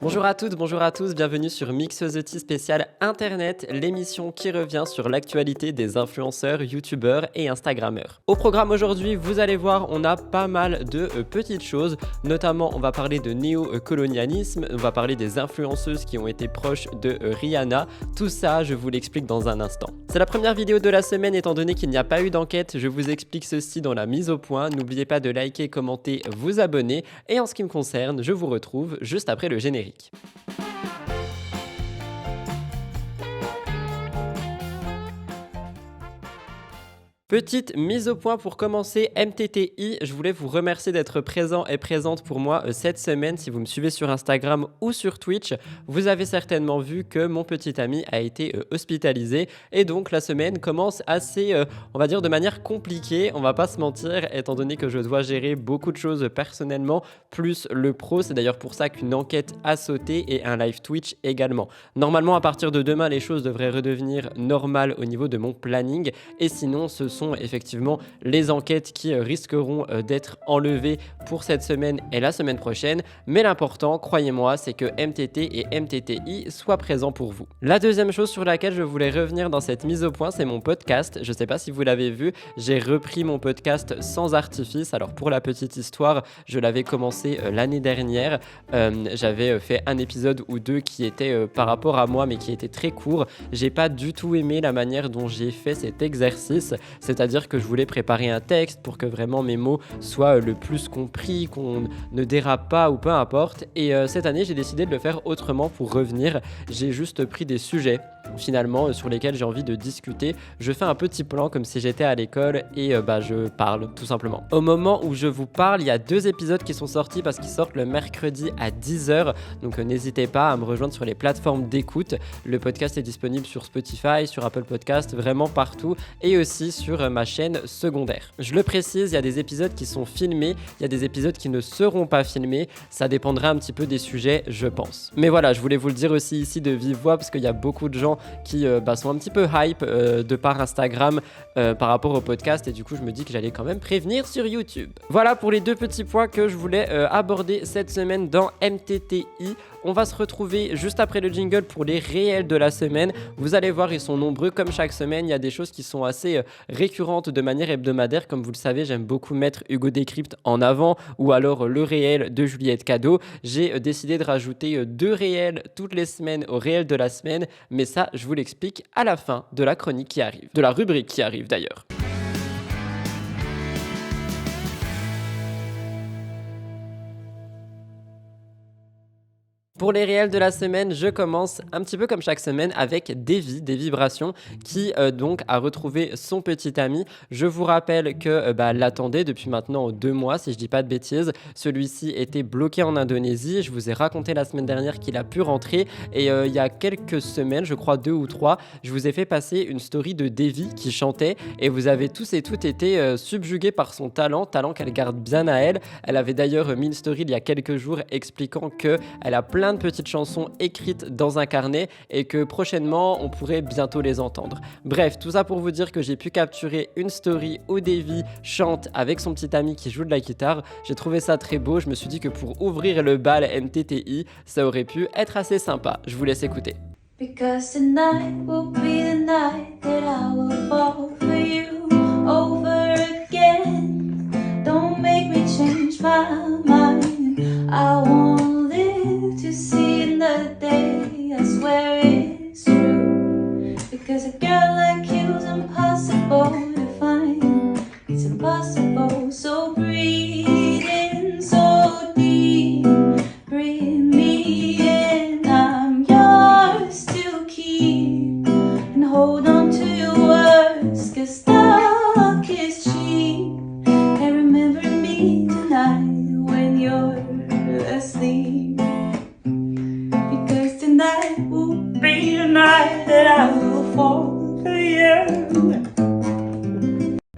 Bonjour à toutes, bonjour à tous, bienvenue sur Mixosity spécial Internet, l'émission qui revient sur l'actualité des influenceurs, youtubeurs et instagrammeurs. Au programme aujourd'hui, vous allez voir, on a pas mal de petites choses, notamment on va parler de néocolonialisme, on va parler des influenceuses qui ont été proches de Rihanna, tout ça je vous l'explique dans un instant. C'est la première vidéo de la semaine étant donné qu'il n'y a pas eu d'enquête, je vous explique ceci dans la mise au point, n'oubliez pas de liker, commenter, vous abonner et en ce qui me concerne, je vous retrouve juste après le générique. Petite mise au point pour commencer, MTTI, je voulais vous remercier d'être présent et présente pour moi cette semaine. Si vous me suivez sur Instagram ou sur Twitch, vous avez certainement vu que mon petit ami a été hospitalisé et donc la semaine commence assez, on va dire de manière compliquée, on va pas se mentir, étant donné que je dois gérer beaucoup de choses personnellement, plus le pro, c'est d'ailleurs pour ça qu'une enquête a sauté et un live Twitch également. Normalement, à partir de demain, les choses devraient redevenir normales au niveau de mon planning et sinon, ce sont effectivement les enquêtes qui risqueront d'être enlevées pour cette semaine et la semaine prochaine. Mais l'important, croyez-moi, c'est que MTT et MTTI soient présents pour vous. La deuxième chose sur laquelle je voulais revenir dans cette mise au point, c'est mon podcast. Je ne sais pas si vous l'avez vu, j'ai repris mon podcast sans artifice. Alors pour la petite histoire, je l'avais commencé l'année dernière. J'avais fait un épisode ou deux qui était par rapport à moi, mais qui était très court. J'ai pas du tout aimé la manière dont j'ai fait cet exercice. C'est-à-dire que je voulais préparer un texte pour que vraiment mes mots soient le plus compris, qu'on ne dérape pas ou peu importe. Et cette année, j'ai décidé de le faire autrement pour revenir. J'ai juste pris des sujets finalement sur lesquels j'ai envie de discuter. Je fais un petit plan comme si j'étais à l'école et je parle tout simplement. Au moment où je vous parle, il y a 2 épisodes qui sont sortis parce qu'ils sortent le mercredi à 10h. Donc n'hésitez pas à me rejoindre sur les plateformes d'écoute. Le podcast est disponible sur Spotify, sur Apple Podcast, vraiment partout et aussi sur ma chaîne secondaire. Je le précise, il y a des épisodes qui sont filmés, il y a des épisodes qui ne seront pas filmés. Ça dépendra un petit peu des sujets, je pense. Mais voilà, je voulais vous le dire aussi ici de vive voix parce qu'il y a beaucoup de gens qui sont un petit peu hype de par Instagram par rapport au podcast et du coup je me dis que j'allais quand même prévenir sur YouTube. Voilà pour les 2 petits points que je voulais aborder cette semaine dans MTTI. On va se retrouver juste après le jingle pour les réels de la semaine. Vous allez voir, ils sont nombreux comme chaque semaine. Il y a des choses qui sont assez récurrentes de manière hebdomadaire. Comme vous le savez, j'aime beaucoup mettre Hugo Décrypte en avant ou alors le réel de Juliette Cadeau. J'ai décidé de rajouter 2 réels toutes les semaines au réel de la semaine. Mais ça, je vous l'explique à la fin de la chronique qui arrive. De la rubrique qui arrive d'ailleurs. Pour les réels de la semaine, je commence un petit peu comme chaque semaine avec Davy, des vibrations, qui donc a retrouvé son petit ami. Je vous rappelle que l'attendait depuis maintenant 2 mois, si je dis pas de bêtises. Celui-ci était bloqué en Indonésie. Je vous ai raconté la semaine dernière qu'il a pu rentrer. Et il y a quelques semaines, je crois 2 ou 3, je vous ai fait passer une story de Davy qui chantait. Et vous avez tous et toutes été subjugués par son talent qu'elle garde bien à elle. Elle avait d'ailleurs mis une story il y a quelques jours expliquant qu'elle a plein de petites chansons écrites dans un carnet et que prochainement on pourrait bientôt les entendre. Bref, tout ça pour vous dire que j'ai pu capturer une story où Davy chante avec son petit ami qui joue de la guitare. J'ai trouvé ça très beau, je me suis dit que pour ouvrir le bal MTTI, ça aurait pu être assez sympa. Je vous laisse écouter. Because tonight will be the night that I will fall for you over again. Don't make me change my mind. I won't live to see another day. I swear it's true. Because a girl like you's impossible to find. It's impossible. So breathe in so deep. Breathe me in. I'm yours to keep. And hold on to your words. 'Cause talk is cheap. And remember me tonight when you're asleep. Because tonight will be the night that I will fall for you.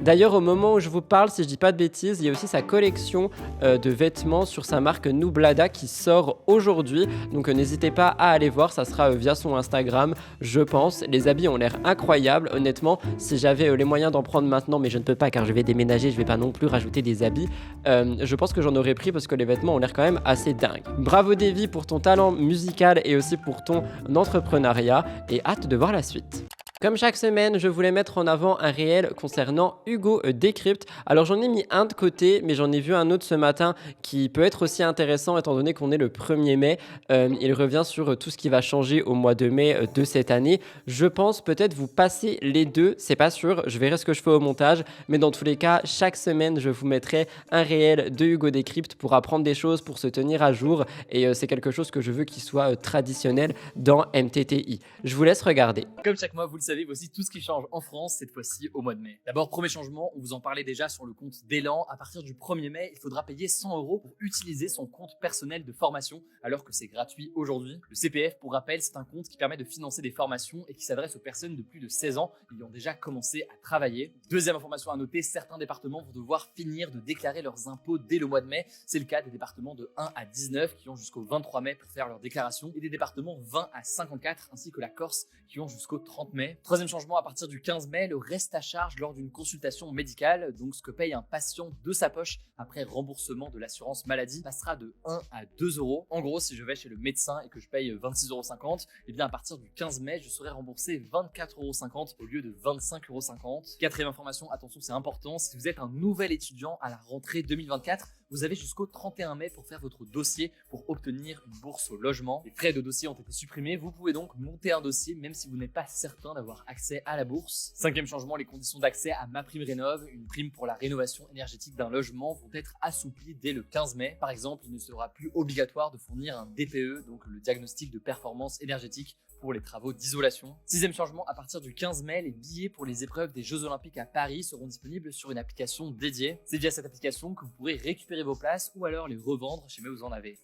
D'ailleurs, au moment où je vous parle, si je dis pas de bêtises, il y a aussi sa collection de vêtements sur sa marque Nublada qui sort aujourd'hui. Donc n'hésitez pas à aller voir, ça sera via son Instagram, je pense. Les habits ont l'air incroyables. Honnêtement, si j'avais les moyens d'en prendre maintenant, mais je ne peux pas car je vais déménager, je vais pas non plus rajouter des habits, je pense que j'en aurais pris parce que les vêtements ont l'air quand même assez dingues. Bravo Davy pour ton talent musical et aussi pour ton entrepreneuriat et hâte de voir la suite. Comme chaque semaine, je voulais mettre en avant un réel concernant Hugo Décrypte. Alors j'en ai mis un de côté, mais j'en ai vu un autre ce matin qui peut être aussi intéressant étant donné qu'on est le 1er mai. Il revient sur tout ce qui va changer au mois de mai de cette année. Je pense peut-être vous passer les deux, c'est pas sûr, je verrai ce que je fais au montage. Mais dans tous les cas, chaque semaine, je vous mettrai un réel de Hugo Décrypte pour apprendre des choses, pour se tenir à jour. Et c'est quelque chose que je veux qu'il soit traditionnel dans MTTI. Je vous laisse regarder. Comme chaque mois, vous le savez, voici tout ce qui change en France, cette fois-ci au mois de mai. D'abord, premier changement, on vous en parlait déjà sur le compte d'Elan. À partir du 1er mai, il faudra payer 100 € pour utiliser son compte personnel de formation, alors que c'est gratuit aujourd'hui. Le CPF, pour rappel, c'est un compte qui permet de financer des formations et qui s'adresse aux personnes de plus de 16 ans ayant déjà commencé à travailler. Deuxième information à noter, certains départements vont devoir finir de déclarer leurs impôts dès le mois de mai. C'est le cas des départements de 1 à 19 qui ont jusqu'au 23 mai pour faire leur déclaration et des départements 20 à 54 ainsi que la Corse qui ont jusqu'au 30 mai. Troisième changement, à partir du 15 mai, le reste à charge lors d'une consultation médicale, donc ce que paye un patient de sa poche après remboursement de l'assurance maladie, passera de 1 à 2 €. En gros, si je vais chez le médecin et que je paye 26,50 €, et bien à partir du 15 mai, je serai remboursé 24,50 € au lieu de 25,50 €. Quatrième information, attention, c'est important, si vous êtes un nouvel étudiant à la rentrée 2024, vous avez jusqu'au 31 mai pour faire votre dossier pour obtenir une bourse au logement. Les frais de dossier ont été supprimés, vous pouvez donc monter un dossier même si vous n'êtes pas certain d'avoir accès à la bourse. Cinquième changement, les conditions d'accès à MaPrimeRénov', une prime pour la rénovation énergétique d'un logement, vont être assouplies dès le 15 mai. Par exemple, il ne sera plus obligatoire de fournir un DPE, donc le diagnostic de performance énergétique, pour les travaux d'isolation. Sixième changement, à partir du 15 mai, les billets pour les épreuves des Jeux Olympiques à Paris seront disponibles sur une application dédiée. C'est via cette application que vous pourrez récupérer vos places ou alors les revendre chez vous en avez.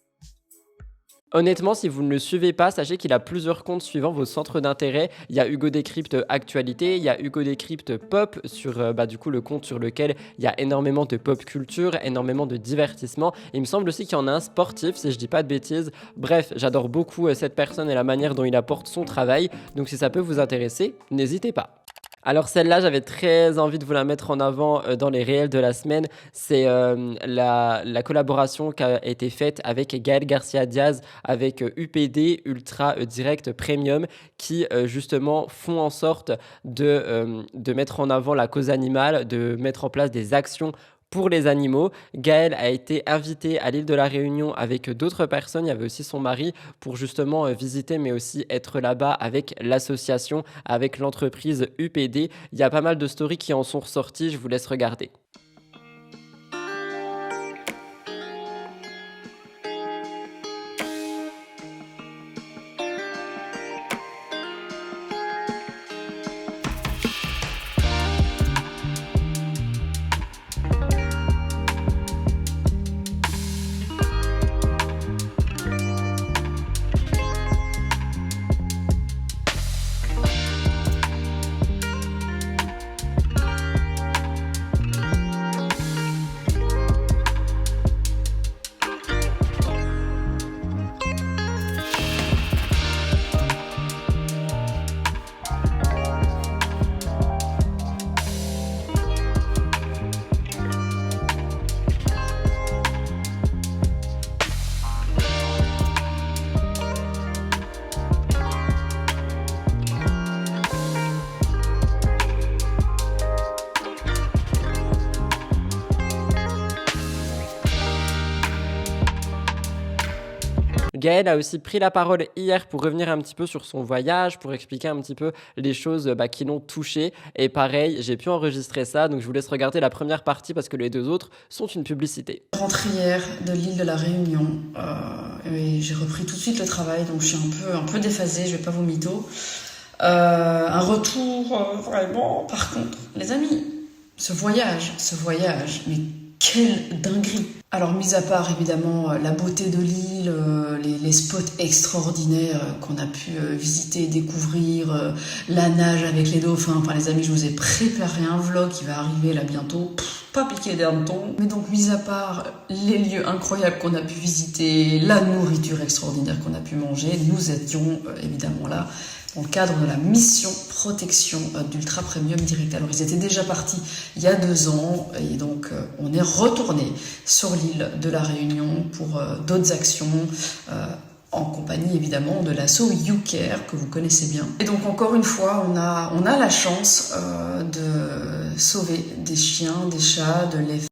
Honnêtement, si vous ne le suivez pas, sachez qu'il a plusieurs comptes suivant vos centres d'intérêt. Il y a Hugo Décrypte Actualité, il y a Hugo Décrypte Pop sur du coup le compte sur lequel il y a énormément de pop culture, énormément de divertissement. Il me semble aussi qu'il y en a un sportif, si je dis pas de bêtises. Bref, j'adore beaucoup cette personne et la manière dont il apporte son travail. Donc si ça peut vous intéresser, n'hésitez pas. Alors celle-là, j'avais très envie de vous la mettre en avant dans les réels de la semaine. C'est la collaboration qui a été faite avec Gaël Garcia Diaz, avec UPD, Ultra Direct Premium, qui justement font en sorte de mettre en avant la cause animale, de mettre en place des actions pour les animaux. Gaël a été invité à l'île de la Réunion avec d'autres personnes, il y avait aussi son mari, pour justement visiter mais aussi être là-bas avec l'association, avec l'entreprise UPD. Il y a pas mal de stories qui en sont ressorties, je vous laisse regarder. Gaël a aussi pris la parole hier pour revenir un petit peu sur son voyage, pour expliquer un petit peu les choses qui l'ont touché. Et pareil, j'ai pu enregistrer ça, donc je vous laisse regarder la première partie parce que les deux autres sont une publicité. Rentrée hier de l'île de la Réunion et j'ai repris tout de suite le travail, donc je suis un peu déphasée, je vais pas vous mytho. Un retour vraiment, par contre, les amis, ce voyage, mais quelle dinguerie! Alors, mis à part évidemment la beauté de l'île, les spots extraordinaires qu'on a pu visiter, découvrir, la nage avec les dauphins. Enfin, les amis, je vous ai préparé un vlog qui va arriver là bientôt. Pas piqué d'hameçon. Mais donc, mis à part les lieux incroyables qu'on a pu visiter, la nourriture extraordinaire qu'on a pu manger, nous étions évidemment là dans le cadre de la mission protection d'Ultra Premium Direct. Alors ils étaient déjà partis il y a 2 ans et donc on est retourné sur l'île de la Réunion pour d'autres actions en compagnie évidemment de l'asso YouCare que vous connaissez bien. Et donc encore une fois on a la chance de sauver des chiens, des chats, de les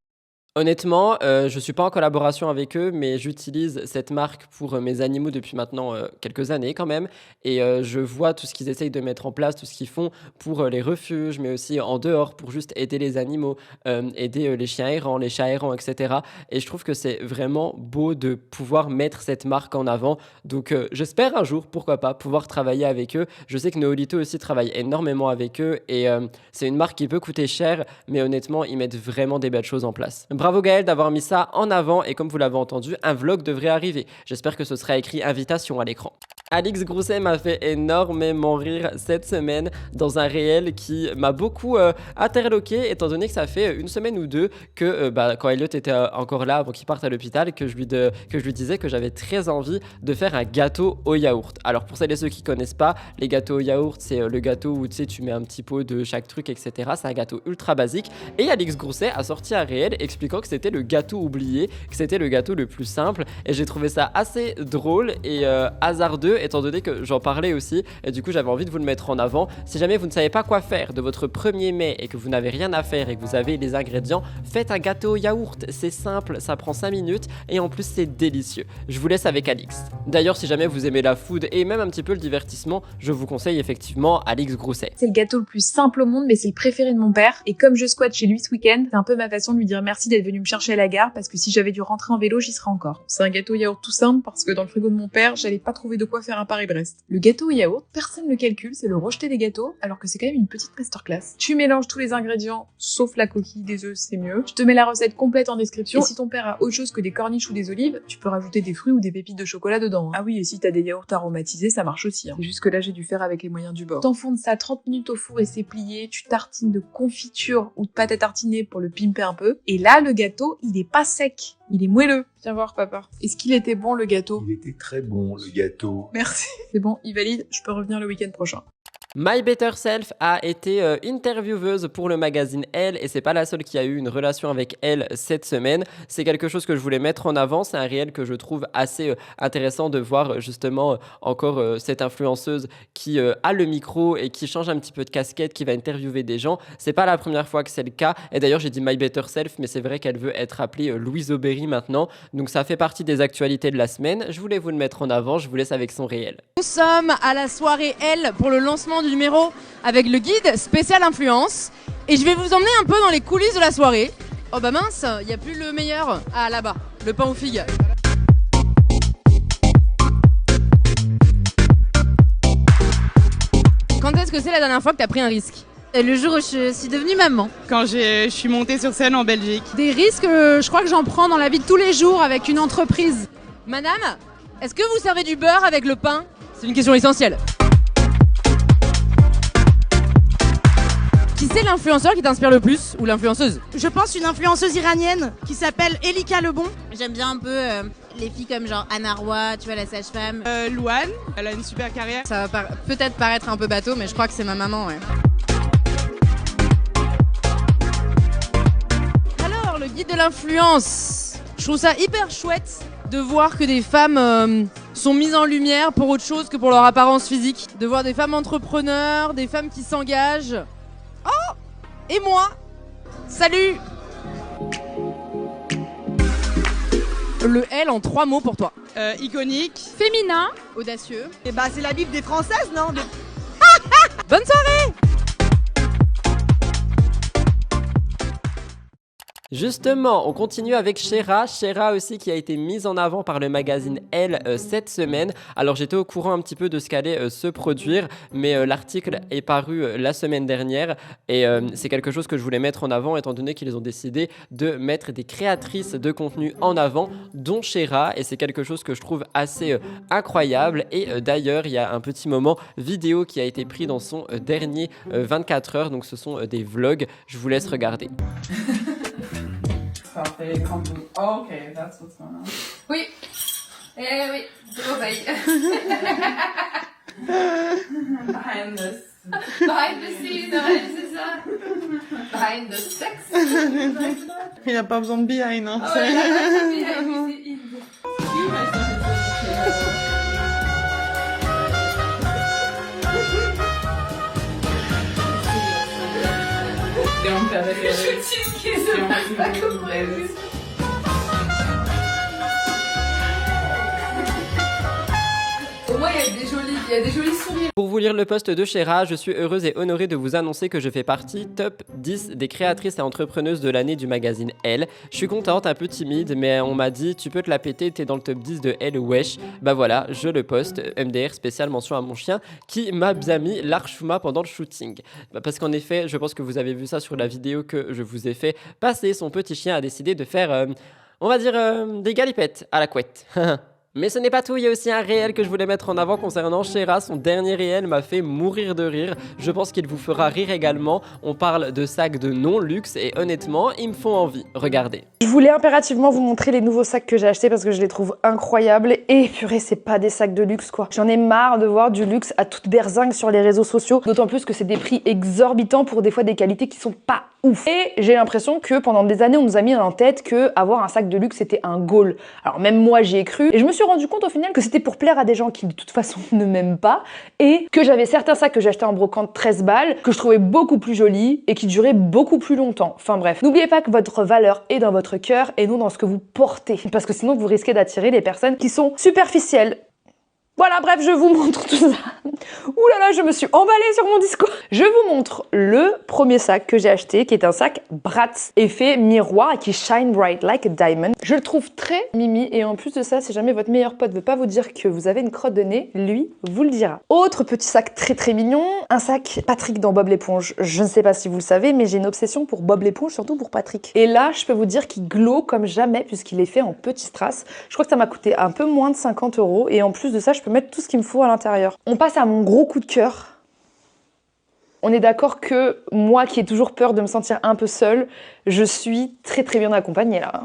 Honnêtement, je suis pas en collaboration avec eux, mais j'utilise cette marque pour mes animaux depuis maintenant quelques années quand même. Et je vois tout ce qu'ils essayent de mettre en place, tout ce qu'ils font pour les refuges, mais aussi en dehors pour juste aider les animaux, aider les chiens errants, les chats errants, etc. Et je trouve que c'est vraiment beau de pouvoir mettre cette marque en avant. Donc j'espère un jour, pourquoi pas, pouvoir travailler avec eux. Je sais que Noolito aussi travaille énormément avec eux et c'est une marque qui peut coûter cher, mais honnêtement, ils mettent vraiment des belles choses en place. Bravo Gaël d'avoir mis ça en avant et comme vous l'avez entendu, un vlog devrait arriver. J'espère que ce sera écrit invitation à l'écran. Alix Grousset m'a fait énormément rire cette semaine dans un réel qui m'a beaucoup interloqué étant donné que ça fait 1 semaine ou 2 que quand Elliot était encore là avant qu'il parte à l'hôpital que je lui disais que j'avais très envie de faire un gâteau au yaourt. Alors pour celles et ceux qui connaissent pas, les gâteaux au yaourt c'est le gâteau où tu mets un petit pot de chaque truc etc. C'est un gâteau ultra basique et Alix Grousset a sorti un réel expliquant que c'était le gâteau oublié, que c'était le gâteau le plus simple et j'ai trouvé ça assez drôle et hasardeux étant donné que j'en parlais aussi et du coup j'avais envie de vous le mettre en avant. Si jamais vous ne savez pas quoi faire de votre 1er mai et que vous n'avez rien à faire et que vous avez les ingrédients, faites un gâteau au yaourt, c'est simple, ça prend 5 minutes et en plus c'est délicieux. Je vous laisse avec Alix. D'ailleurs si jamais vous aimez la food et même un petit peu le divertissement, je vous conseille effectivement Alix Grousset. C'est le gâteau le plus simple au monde mais c'est le préféré de mon père et comme je squatte chez lui ce week-end, c'est un peu ma façon de lui dire merci d'être venu me chercher à la gare parce que si j'avais dû rentrer en vélo, j'y serais encore. C'est un gâteau au yaourt tout simple parce que dans le frigo de mon père, j'allais pas trouver de quoi faire un Paris-Brest. Le gâteau au yaourt, personne le calcule, c'est le rejeté des gâteaux, alors que c'est quand même une petite masterclass. Tu mélanges tous les ingrédients, sauf la coquille, des œufs, c'est mieux. Je te mets la recette complète en description. Et si ton père a autre chose que des corniches ou des olives, tu peux rajouter des fruits ou des pépites de chocolat dedans. Ah oui, et si t'as des yaourts aromatisés, ça marche aussi. C'est juste que là, j'ai dû faire avec les moyens du bord. T'enfonces ça 30 minutes au four et c'est plié. Tu tartines de confiture ou de pâte à tartiner pour le pimper un peu. Et là, le gâteau, il est pas sec. Il est moelleux. Viens voir, papa. Est-ce qu'il était bon, le gâteau? Il était très bon, le gâteau. Merci. C'est bon, il valide. Je peux revenir le week-end prochain. My Better Self a été intervieweuse pour le magazine Elle et c'est pas la seule qui a eu une relation avec elle cette semaine. C'est quelque chose que je voulais mettre en avant. C'est un réel que je trouve assez intéressant de voir justement encore cette influenceuse qui a le micro et qui change un petit peu de casquette, qui va interviewer des gens. C'est pas la première fois que c'est le cas. Et d'ailleurs, j'ai dit My Better Self, mais c'est vrai qu'elle veut être appelée Louise Aubéry maintenant. Donc ça fait partie des actualités de la semaine. Je voulais vous le mettre en avant. Je vous laisse avec son réel. Nous sommes à la soirée Elle pour le lancement du numéro avec le guide spécial influence et je vais vous emmener un peu dans les coulisses de la soirée. Oh bah mince, il n'y a plus le meilleur. Ah là-bas, le pain aux figues. Quand est-ce que c'est la dernière fois que t'as pris un risque? Le jour où je suis devenue maman. Quand je suis montée sur scène en Belgique. Des risques, je crois que j'en prends dans la vie de tous les jours avec une entreprise. Madame, est-ce que vous servez du beurre avec le pain? C'est une question essentielle. Qui c'est l'influenceur qui t'inspire le plus ou l'influenceuse? Je pense une influenceuse iranienne qui s'appelle Elika Lebon. J'aime bien un peu les filles comme genre Anna Roy, tu vois, la sage-femme. Louane, elle a une super carrière. Ça va peut-être paraître un peu bateau, mais je crois que c'est ma maman, ouais. Alors, le guide de l'influence. Je trouve ça hyper chouette de voir que des femmes sont mises en lumière pour autre chose que pour leur apparence physique. De voir des femmes entrepreneurs, des femmes qui s'engagent. Oh! Et moi? Salut! Le L en 3 mots pour toi. Iconique. Féminin. Audacieux. Et bah c'est la Bible des Françaises, non? Bonne soirée! Justement, on continue avec Shera. Shera aussi qui a été mise en avant par le magazine Elle cette semaine. Alors j'étais au courant un petit peu de ce qu'allait se produire, mais l'article est paru la semaine dernière et c'est quelque chose que je voulais mettre en avant étant donné qu'ils ont décidé de mettre des créatrices de contenu en avant, dont Shera, et c'est quelque chose que je trouve assez incroyable. Et d'ailleurs, il y a un petit moment vidéo qui a été pris dans son dernier 24 heures, donc ce sont des vlogs. Je vous laisse regarder. Parfait, oh, ok, that's what's going on. Oui, oui, c'est pareil. Behind this. Behind the scenes, ouais, c'est ça. Behind the sex. Il a pas besoin de behind, hein. Ah ouais, il a pas besoin de behind, c'est in. Je suis qui se passe pas comme prévu. Au moins, il y a des jolis sourires. Pour vous lire le post de Shera, je suis heureuse et honorée de vous annoncer que je fais partie top 10 des créatrices et entrepreneuses de l'année du magazine Elle. Je suis contente, un peu timide, mais on m'a dit tu peux te la péter, t'es dans le top 10 de Elle, wesh. Bah voilà, je le poste, MDR spécial mention à mon chien qui m'a bien mis l'archuma pendant le shooting. Parce qu'en effet, je pense que vous avez vu ça sur la vidéo que je vous ai fait passer, son petit chien a décidé de faire, on va dire, des galipettes à la couette. Mais ce n'est pas tout, il y a aussi un réel que je voulais mettre en avant concernant Shera. Son dernier réel m'a fait mourir de rire. Je pense qu'il vous fera rire également. On parle de sacs de non-luxe et honnêtement, ils me font envie. Regardez. Je voulais impérativement vous montrer les nouveaux sacs que j'ai achetés parce que je les trouve incroyables. Et purée, c'est pas des sacs de luxe quoi. J'en ai marre de voir du luxe à toute berzingue sur les réseaux sociaux. D'autant plus que c'est des prix exorbitants pour des fois des qualités qui sont pas ouf. Et j'ai l'impression que pendant des années, on nous a mis en tête que avoir un sac de luxe c'était un goal. Alors même moi j'y ai cru. Et je me suis rendu compte au final que c'était pour plaire à des gens qui de toute façon ne m'aiment pas. Et que j'avais certains sacs que j'ai achetés en brocante 13 balles, que je trouvais beaucoup plus jolis et qui duraient beaucoup plus longtemps. Enfin bref. N'oubliez pas que votre valeur est dans votre cœur et non dans ce que vous portez. Parce que sinon vous risquez d'attirer les personnes qui sont superficielles. Voilà, bref, je vous montre tout ça. Ouh là là, je me suis emballée sur mon discours. Je vous montre le premier sac que j'ai acheté, qui est un sac Bratz, effet miroir et qui shine bright like a diamond. Je le trouve très mimi et en plus de ça, si jamais votre meilleur pote veut pas vous dire que vous avez une crotte de nez, lui vous le dira. Autre petit sac très très mignon, un sac Patrick dans Bob l'éponge. Je ne sais pas si vous le savez, mais j'ai une obsession pour Bob l'éponge, surtout pour Patrick. Et là, je peux vous dire qu'il glow comme jamais puisqu'il est fait en petits strass. Je crois que ça m'a coûté un peu moins de 50 € et en plus de ça, je peux mettre tout ce qu'il me faut à l'intérieur. On passe à mon gros coup de cœur. On est d'accord que moi qui ai toujours peur de me sentir un peu seule, je suis très très bien accompagnée là,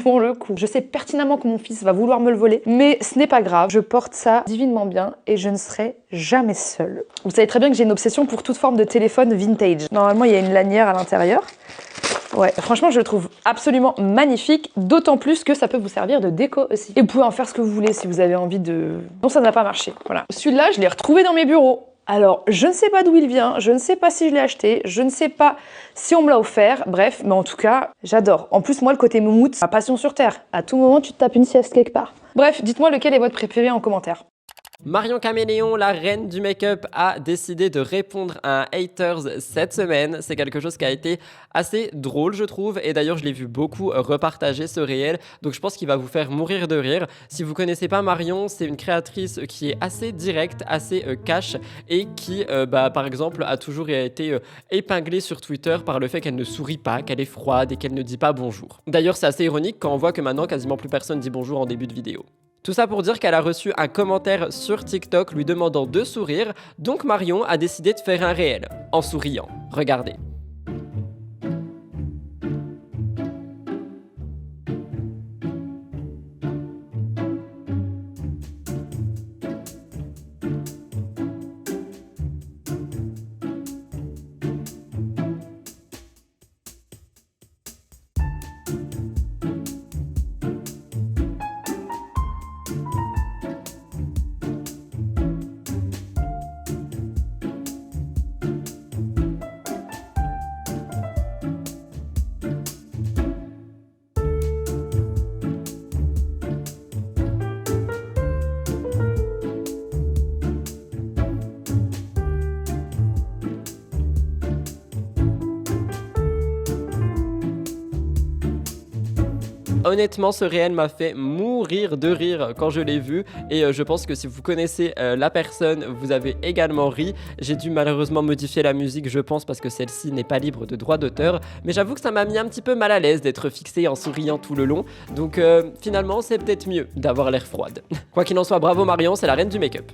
pour le coup. Je sais pertinemment que mon fils va vouloir me le voler, mais ce n'est pas grave, je porte ça divinement bien et je ne serai jamais seule. Vous savez très bien que j'ai une obsession pour toute forme de téléphone vintage. Normalement, il y a une lanière à l'intérieur. Ouais, franchement, je le trouve absolument magnifique, d'autant plus que ça peut vous servir de déco aussi. Et vous pouvez en faire ce que vous voulez si vous avez envie de... Non, ça n'a pas marché, voilà. Celui-là, je l'ai retrouvé dans mes bureaux. Alors, je ne sais pas d'où il vient, je ne sais pas si je l'ai acheté, je ne sais pas si on me l'a offert, bref, mais en tout cas, j'adore. En plus, moi, le côté moumoute, ma passion sur Terre. À tout moment, tu te tapes une sieste quelque part. Bref, dites-moi lequel est votre préféré en commentaire. Marion Caméléon, la reine du make-up, a décidé de répondre à un haters cette semaine. C'est quelque chose qui a été assez drôle, je trouve. Et d'ailleurs, je l'ai vu beaucoup repartager ce réel. Donc, je pense qu'il va vous faire mourir de rire. Si vous connaissez pas Marion, c'est une créatrice qui est assez directe, assez cash et qui, par exemple, a toujours été épinglée sur Twitter par le fait qu'elle ne sourit pas, qu'elle est froide et qu'elle ne dit pas bonjour. D'ailleurs, c'est assez ironique quand on voit que maintenant, quasiment plus personne dit bonjour en début de vidéo. Tout ça pour dire qu'elle a reçu un commentaire sur TikTok lui demandant de sourire, donc Marion a décidé de faire un réel, en souriant. Regardez. Honnêtement, ce réel m'a fait mourir de rire quand je l'ai vu et je pense que si vous connaissez la personne, vous avez également ri. J'ai dû malheureusement modifier la musique, je pense, parce que celle-ci n'est pas libre de droit d'auteur, mais j'avoue que ça m'a mis un petit peu mal à l'aise d'être fixée en souriant tout le long, donc finalement c'est peut-être mieux d'avoir l'air froide. Quoi qu'il en soit, bravo Marion, c'est la reine du make-up.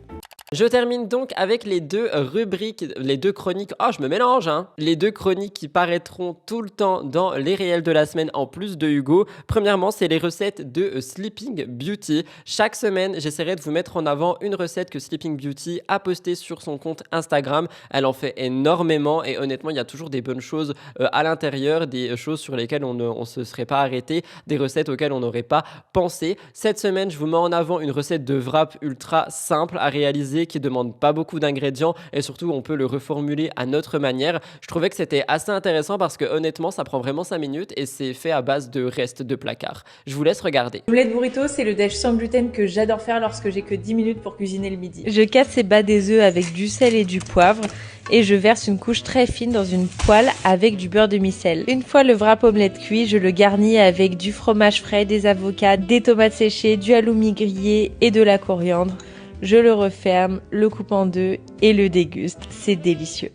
Je termine donc avec les deux rubriques, les deux chroniques, oh je me mélange hein, les deux chroniques qui paraîtront tout le temps dans les réels de la semaine en plus de Hugo. Premièrement, c'est les recettes de Sleeping Beauty. Chaque semaine, j'essaierai de vous mettre en avant une recette que Sleeping Beauty a postée sur son compte Instagram. Elle en fait énormément et honnêtement, il y a toujours des bonnes choses à l'intérieur, des choses sur lesquelles on ne se serait pas arrêté, des recettes auxquelles on n'aurait pas pensé. Cette semaine, je vous mets en avant une recette de wrap ultra simple à réaliser qui demande pas beaucoup d'ingrédients et surtout on peut le reformuler à notre manière. Je trouvais que c'était assez intéressant parce que honnêtement ça prend vraiment 5 minutes et c'est fait à base de restes de placard. Je vous laisse regarder. L'omelette burrito, c'est le déj sans gluten que j'adore faire lorsque j'ai que 10 minutes pour cuisiner le midi. Je casse et bats des œufs avec du sel et du poivre et je verse une couche très fine dans une poêle avec du beurre demi-sel. Une fois le wrap omelette cuit, je le garnis avec du fromage frais, des avocats, des tomates séchées, du halloumi grillé et de la coriandre. Je le referme, le coupe en deux et le déguste. C'est délicieux.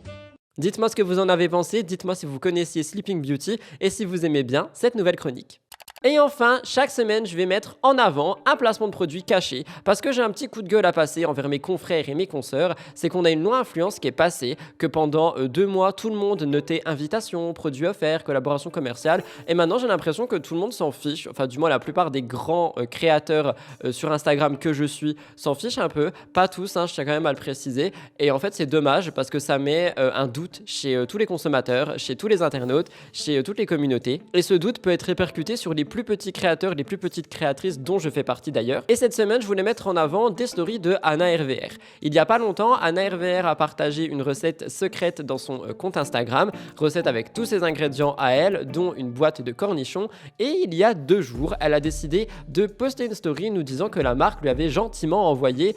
Dites-moi ce que vous en avez pensé, dites-moi si vous connaissiez Sleeping Beauty et si vous aimez bien cette nouvelle chronique. Et enfin, chaque semaine, je vais mettre en avant un placement de produit caché parce que j'ai un petit coup de gueule à passer envers mes confrères et mes consoeurs. C'est qu'on a une loi influence qui est passée, que pendant 2 mois, tout le monde notait invitations, produits offerts, collaborations commerciales. Et maintenant, j'ai l'impression que tout le monde s'en fiche. Enfin, du moins, la plupart des grands créateurs sur Instagram que je suis s'en fichent un peu. Pas tous, hein, je tiens quand même à le préciser. Et en fait, c'est dommage parce que ça met un doute chez tous les consommateurs, chez tous les internautes, chez toutes les communautés. Et ce doute peut être répercuté sur les plus petits créateurs, les plus petites créatrices dont je fais partie d'ailleurs. Et cette semaine, je voulais mettre en avant des stories de Anna RVR. Il y a pas longtemps, Anna RVR a partagé une recette secrète dans son compte Instagram, recette avec tous ses ingrédients à elle, dont une boîte de cornichons. Et il y a 2 jours, elle a décidé de poster une story nous disant que la marque lui avait gentiment envoyé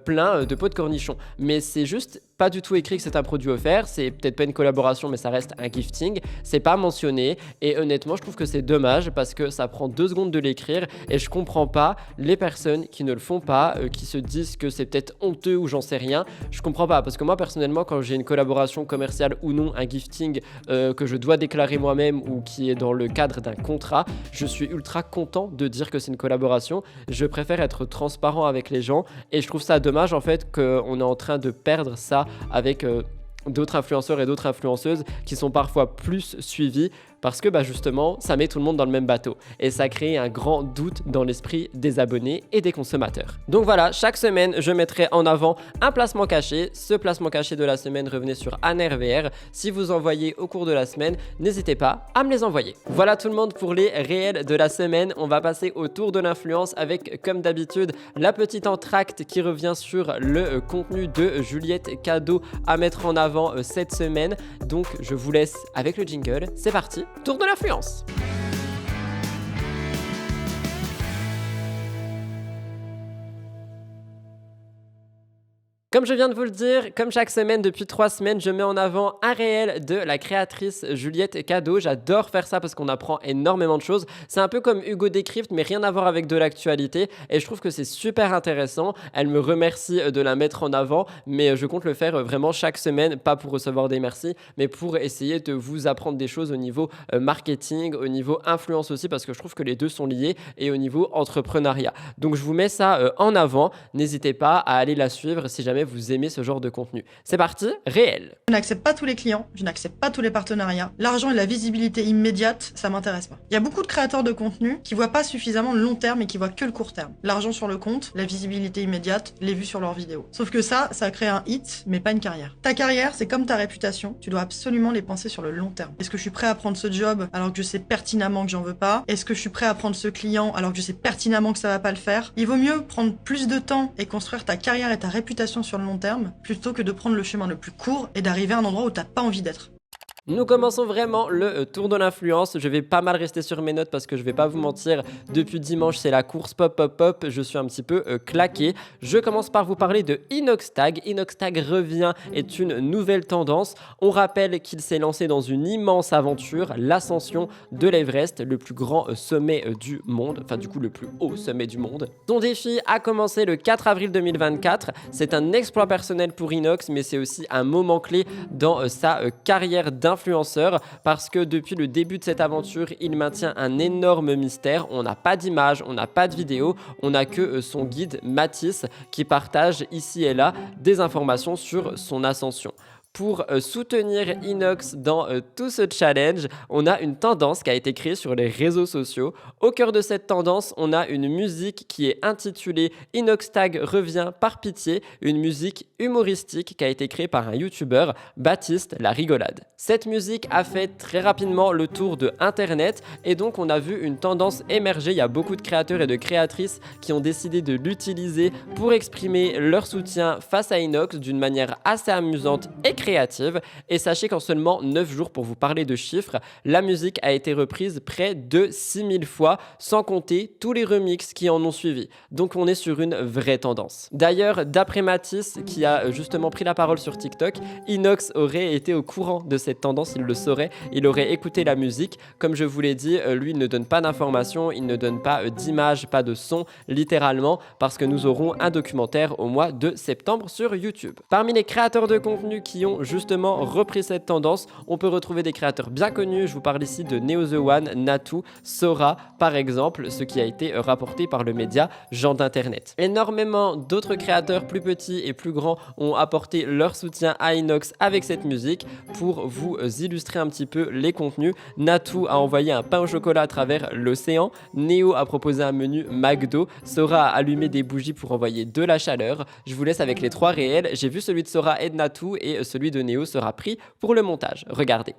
plein de pots de cornichons. Mais c'est juste pas du tout écrit que c'est un produit offert, c'est peut-être pas une collaboration mais ça reste un gifting, c'est pas mentionné et honnêtement je trouve que c'est dommage parce que ça prend 2 secondes de l'écrire et je comprends pas les personnes qui ne le font pas, qui se disent que c'est peut-être honteux ou j'en sais rien, je comprends pas parce que moi personnellement quand j'ai une collaboration commerciale ou non, un gifting que je dois déclarer moi-même ou qui est dans le cadre d'un contrat, je suis ultra content de dire que c'est une collaboration, je préfère être transparent avec les gens et je trouve ça dommage en fait qu'on est en train de perdre ça avec d'autres influenceurs et d'autres influenceuses qui sont parfois plus suivis parce que justement ça met tout le monde dans le même bateau et ça crée un grand doute dans l'esprit des abonnés et des consommateurs. Donc voilà, chaque semaine je mettrai en avant un placement caché. Ce placement caché de la semaine revenait sur Anna RVR. Si vous en voyez au cours de la semaine, n'hésitez pas à me les envoyer. Voilà tout le monde pour les réels de la semaine. On va passer au tour de l'influence avec comme d'habitude la petite entracte qui revient sur le contenu de Juliette Cadeau à mettre en avant cette semaine. Donc je vous laisse avec le jingle, c'est parti. Tour de l'influence. Comme je viens de vous le dire, comme chaque semaine depuis 3 semaines, je mets en avant un réel de la créatrice Juliette Cadeau. J'adore faire ça parce qu'on apprend énormément de choses. C'est un peu comme Hugo Décrypte, mais rien à voir avec de l'actualité. Et je trouve que c'est super intéressant. Elle me remercie de la mettre en avant, mais je compte le faire vraiment chaque semaine, pas pour recevoir des merci, mais pour essayer de vous apprendre des choses au niveau marketing, au niveau influence aussi, parce que je trouve que les deux sont liés, et au niveau entrepreneuriat. Donc je vous mets ça en avant. N'hésitez pas à aller la suivre si jamais vous aimez ce genre de contenu. C'est parti, réel. Je n'accepte pas tous les clients, je n'accepte pas tous les partenariats. L'argent et la visibilité immédiate, ça m'intéresse pas. Il y a beaucoup de créateurs de contenu qui voient pas suffisamment le long terme et qui voient que le court terme. L'argent sur le compte, la visibilité immédiate, les vues sur leurs vidéos. Sauf que ça crée un hit, mais pas une carrière. Ta carrière, c'est comme ta réputation, tu dois absolument les penser sur le long terme. Est-ce que je suis prêt à prendre ce job alors que je sais pertinemment que j'en veux pas? Est-ce que je suis prêt à prendre ce client alors que je sais pertinemment que ça va pas le faire? Il vaut mieux prendre plus de temps et construire ta carrière et ta réputation sur le long terme, plutôt que de prendre le chemin le plus court et d'arriver à un endroit où t'as pas envie d'être. Nous commençons vraiment le tour de l'influence. Je vais pas mal rester sur mes notes parce que je vais pas vous mentir, depuis dimanche c'est la course pop. Je suis un petit peu claqué. Je commence par vous parler de Inoxtag. Inoxtag revient, est une nouvelle tendance. On rappelle qu'il s'est lancé dans une immense aventure, l'ascension de l'Everest, le plus grand sommet du monde, enfin du coup le plus haut sommet du monde. Son défi a commencé le 4 avril 2024. C'est un exploit personnel pour Inox, mais c'est aussi un moment clé dans sa carrière d'influenceur parce que depuis le début de cette aventure, il maintient un énorme mystère. On n'a pas d'image, on n'a pas de vidéo, on n'a que son guide Mathis qui partage ici et là des informations sur son ascension. Pour soutenir Inox dans tout ce challenge, on a une tendance qui a été créée sur les réseaux sociaux. Au cœur de cette tendance, on a une musique qui est intitulée Inoxtag revient par pitié, une musique humoristique qui a été créée par un youtubeur, Baptiste La Rigolade. Cette musique a fait très rapidement le tour de Internet et donc on a vu une tendance émerger. Il y a beaucoup de créateurs et de créatrices qui ont décidé de l'utiliser pour exprimer leur soutien face à Inox d'une manière assez amusante et créative. Et sachez qu'en seulement 9 jours, pour vous parler de chiffres, la musique a été reprise près de 6000 fois, sans compter tous les remixes qui en ont suivi. Donc on est sur une vraie tendance. D'ailleurs, d'après Mathis, qui a justement pris la parole sur TikTok, Inox aurait été au courant de cette tendance, il le saurait, il aurait écouté la musique. Comme je vous l'ai dit, lui, il ne donne pas d'informations, il ne donne pas d'image, pas de son, littéralement, parce que nous aurons un documentaire au mois de septembre sur YouTube. Parmi les créateurs de contenu qui ont justement repris cette tendance, on peut retrouver des créateurs bien connus. Je vous parle ici de Neo The One, Natu, Sora par exemple, ce qui a été rapporté par le média Gens d'Internet. Énormément d'autres créateurs plus petits et plus grands ont apporté leur soutien à Inox avec cette musique. Pour vous illustrer un petit peu les contenus, Natu a envoyé un pain au chocolat à travers l'océan, Neo a proposé un menu McDo, Sora a allumé des bougies pour envoyer de la chaleur. Je vous laisse avec les trois réels. J'ai vu celui de Sora et de Natu et celui de Neo sera pris pour le montage. Regardez.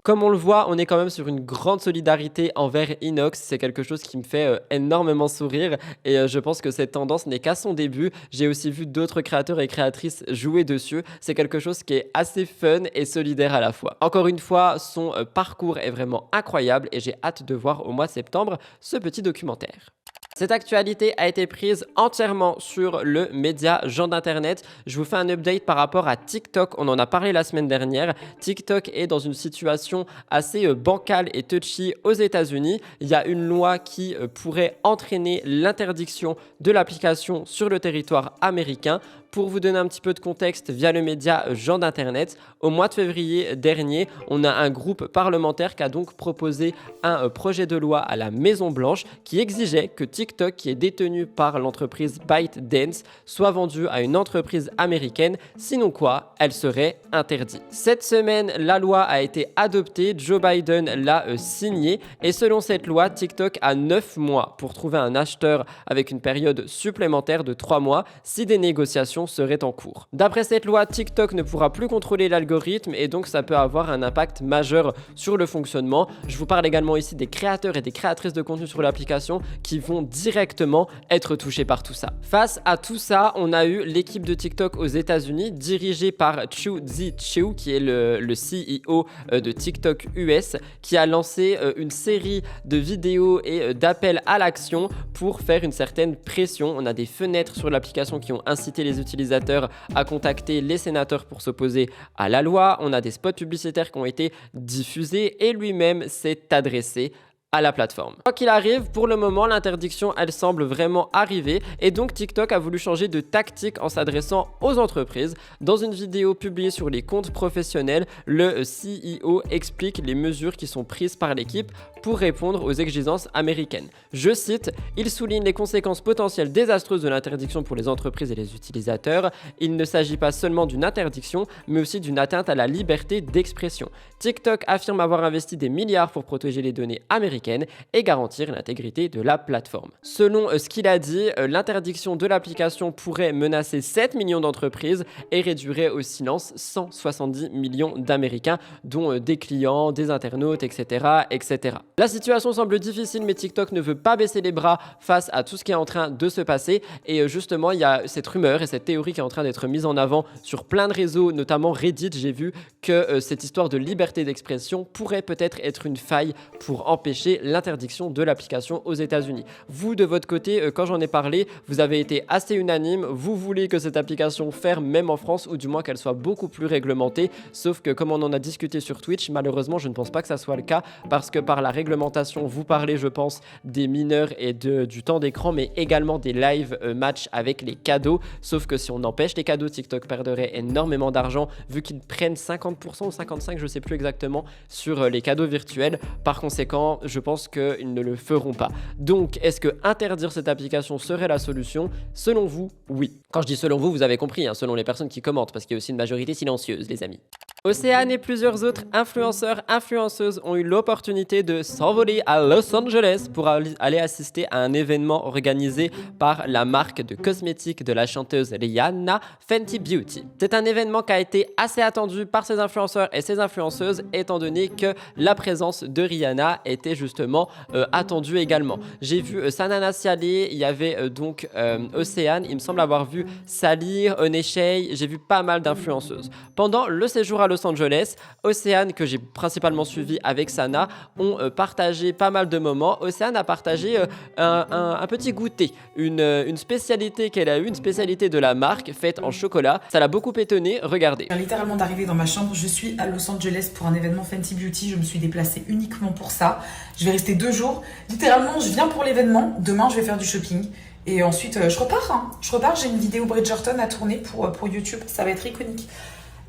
Comme on le voit, on est quand même sur une grande solidarité envers Inox. C'est quelque chose qui me fait énormément sourire et je pense que cette tendance n'est qu'à son début. J'ai aussi vu d'autres créateurs et créatrices jouer dessus. C'est quelque chose qui est assez fun et solidaire à la fois. Encore une fois, son parcours est vraiment incroyable et j'ai hâte de voir au mois de septembre ce petit documentaire. Cette actualité a été prise entièrement sur le média Gens d'Internet. Je vous fais un update par rapport à TikTok. On en a parlé la semaine dernière. TikTok est dans une situation assez bancale et touchy aux États-Unis. Il y a une loi qui pourrait entraîner l'interdiction de l'application sur le territoire américain. Pour vous donner un petit peu de contexte via le média Gens d'Internet, au mois de février dernier, on a un groupe parlementaire qui a donc proposé un projet de loi à la Maison-Blanche qui exigeait que TikTok, qui est détenu par l'entreprise ByteDance, soit vendu à une entreprise américaine, sinon quoi, elle serait interdite. Cette semaine, la loi a été adoptée, Joe Biden l'a signée et selon cette loi, TikTok a 9 mois pour trouver un acheteur avec une période supplémentaire de 3 mois si des négociations serait en cours. D'après cette loi, TikTok ne pourra plus contrôler l'algorithme et donc ça peut avoir un impact majeur sur le fonctionnement. Je vous parle également ici des créateurs et des créatrices de contenu sur l'application qui vont directement être touchés par tout ça. Face à tout ça, on a eu l'équipe de TikTok aux États-Unis dirigée par Chu Zhiqiu qui est le CEO de TikTok US qui a lancé une série de vidéos et d'appels à l'action pour faire une certaine pression. On a des fenêtres sur l'application qui ont incité les utilisateurs à contacter les sénateurs pour s'opposer à la loi. On a des spots publicitaires qui ont été diffusés et lui-même s'est adressé à la plateforme. Quoi qu'il arrive, pour le moment, l'interdiction, elle semble vraiment arriver et donc TikTok a voulu changer de tactique en s'adressant aux entreprises. Dans une vidéo publiée sur les comptes professionnels, le CEO explique les mesures qui sont prises par l'équipe pour répondre aux exigences américaines. Je cite, il souligne les conséquences potentielles désastreuses de l'interdiction pour les entreprises et les utilisateurs. Il ne s'agit pas seulement d'une interdiction, mais aussi d'une atteinte à la liberté d'expression. TikTok affirme avoir investi des milliards pour protéger les données américaines et garantir l'intégrité de la plateforme. Selon ce qu'il a dit, l'interdiction de l'application pourrait menacer 7 millions d'entreprises et réduirait au silence 170 millions d'Américains, dont des clients, des internautes, etc., etc. La situation semble difficile, mais TikTok ne veut pas baisser les bras face à tout ce qui est en train de se passer. Et justement, il y a cette rumeur et cette théorie qui est en train d'être mise en avant sur plein de réseaux, notamment Reddit. J'ai vu que cette histoire de liberté d'expression pourrait peut-être être une faille pour empêcher l'interdiction de l'application aux États-Unis. Vous, de votre côté, quand j'en ai parlé, vous avez été assez unanime. Vous voulez que cette application ferme même en France, ou du moins qu'elle soit beaucoup plus réglementée. Sauf que comme on en a discuté sur Twitch, malheureusement, je ne pense pas que ça soit le cas, parce que par la réglementation, vous parlez, je pense, des mineurs et du temps d'écran, mais également des live matchs avec les cadeaux. Sauf que si on empêche les cadeaux, TikTok perdrait énormément d'argent, vu qu'ils prennent 50% ou 55%, je sais plus exactement, sur les cadeaux virtuels. Par conséquent, je pense qu'ils ne le feront pas. Donc, est-ce que interdire cette application serait la solution? Selon vous, oui. Quand je dis selon vous, vous avez compris, hein, selon les personnes qui commentent, parce qu'il y a aussi une majorité silencieuse, les amis. Océane et plusieurs autres influenceuses ont eu l'opportunité de s'envoler à Los Angeles pour aller assister à un événement organisé par la marque de cosmétiques de la chanteuse Rihanna, Fenty Beauty. C'est un événement qui a été assez attendu par ces influenceurs et ces influenceuses, étant donné que la présence de Rihanna était justement attendue également. J'ai vu Sanana Sialé, il y avait donc Océane, il me semble avoir vu Salir, Oneshey, j'ai vu pas mal d'influenceuses. Pendant le séjour à Los Angeles, Océane, que j'ai principalement suivi avec Sana, ont partagé pas mal de moments. Océane a partagé un petit goûter, une spécialité qu'elle a eue, une spécialité de la marque faite en chocolat. Ça l'a beaucoup étonnée, regardez. Je viens littéralement d'arriver dans ma chambre, je suis à Los Angeles pour un événement Fenty Beauty, je me suis déplacée uniquement pour ça. Je vais rester 2 jours. Littéralement, je viens pour l'événement, demain je vais faire du shopping. Et ensuite, je repars. Je repars, j'ai une vidéo Bridgerton à tourner pour YouTube, ça va être iconique.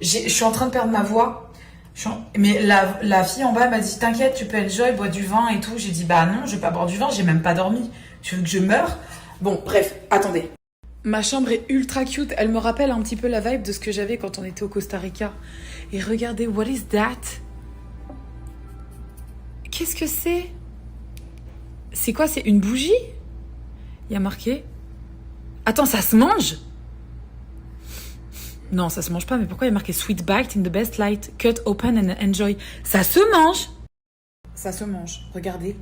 Je suis en train de perdre ma voix. Mais la fille en bas m'a dit, t'inquiète, tu peux enjoy, bois du vin et tout. J'ai dit, bah non, je vais pas boire du vin, j'ai même pas dormi. Tu veux que je meure? Bon, bref, attendez. Ma chambre est ultra cute, elle me rappelle un petit peu la vibe de ce que j'avais quand on était au Costa Rica. Et regardez, what is that? Qu'est-ce que c'est? C'est quoi, c'est une bougie? Il y a marqué. Attends, ça se mange? Non, ça se mange pas, mais pourquoi il y a marqué Sweet bite in the best light, cut open and enjoy? Ça se mange? Ça se mange, regardez.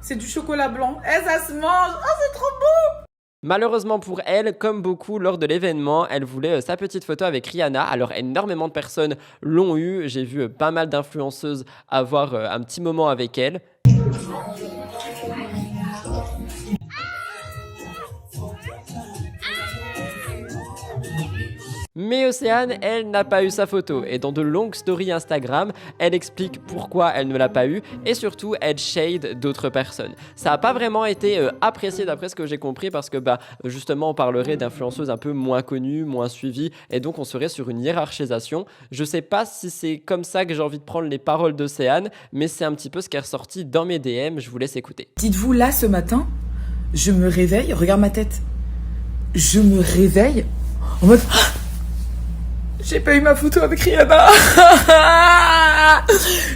C'est du chocolat blanc. Eh, ça se mange! Oh, c'est trop beau! Malheureusement pour elle, comme beaucoup lors de l'événement, elle voulait sa petite photo avec Rihanna. Alors énormément de personnes l'ont eu. J'ai vu pas mal d'influenceuses avoir un petit moment avec elle. Mais Océane, elle n'a pas eu sa photo et dans de longues stories Instagram, elle explique pourquoi elle ne l'a pas eu et surtout elle shade d'autres personnes. Ça n'a pas vraiment été apprécié d'après ce que j'ai compris parce que justement on parlerait d'influenceuses un peu moins connues, moins suivies et donc on serait sur une hiérarchisation. Je sais pas si c'est comme ça que j'ai envie de prendre les paroles d'Océane, mais c'est un petit peu ce qui est ressorti dans mes DM, je vous laisse écouter. Dites-vous là ce matin, je me réveille, regarde ma tête, je me réveille en mode... J'ai pas eu ma photo avec Rihanna.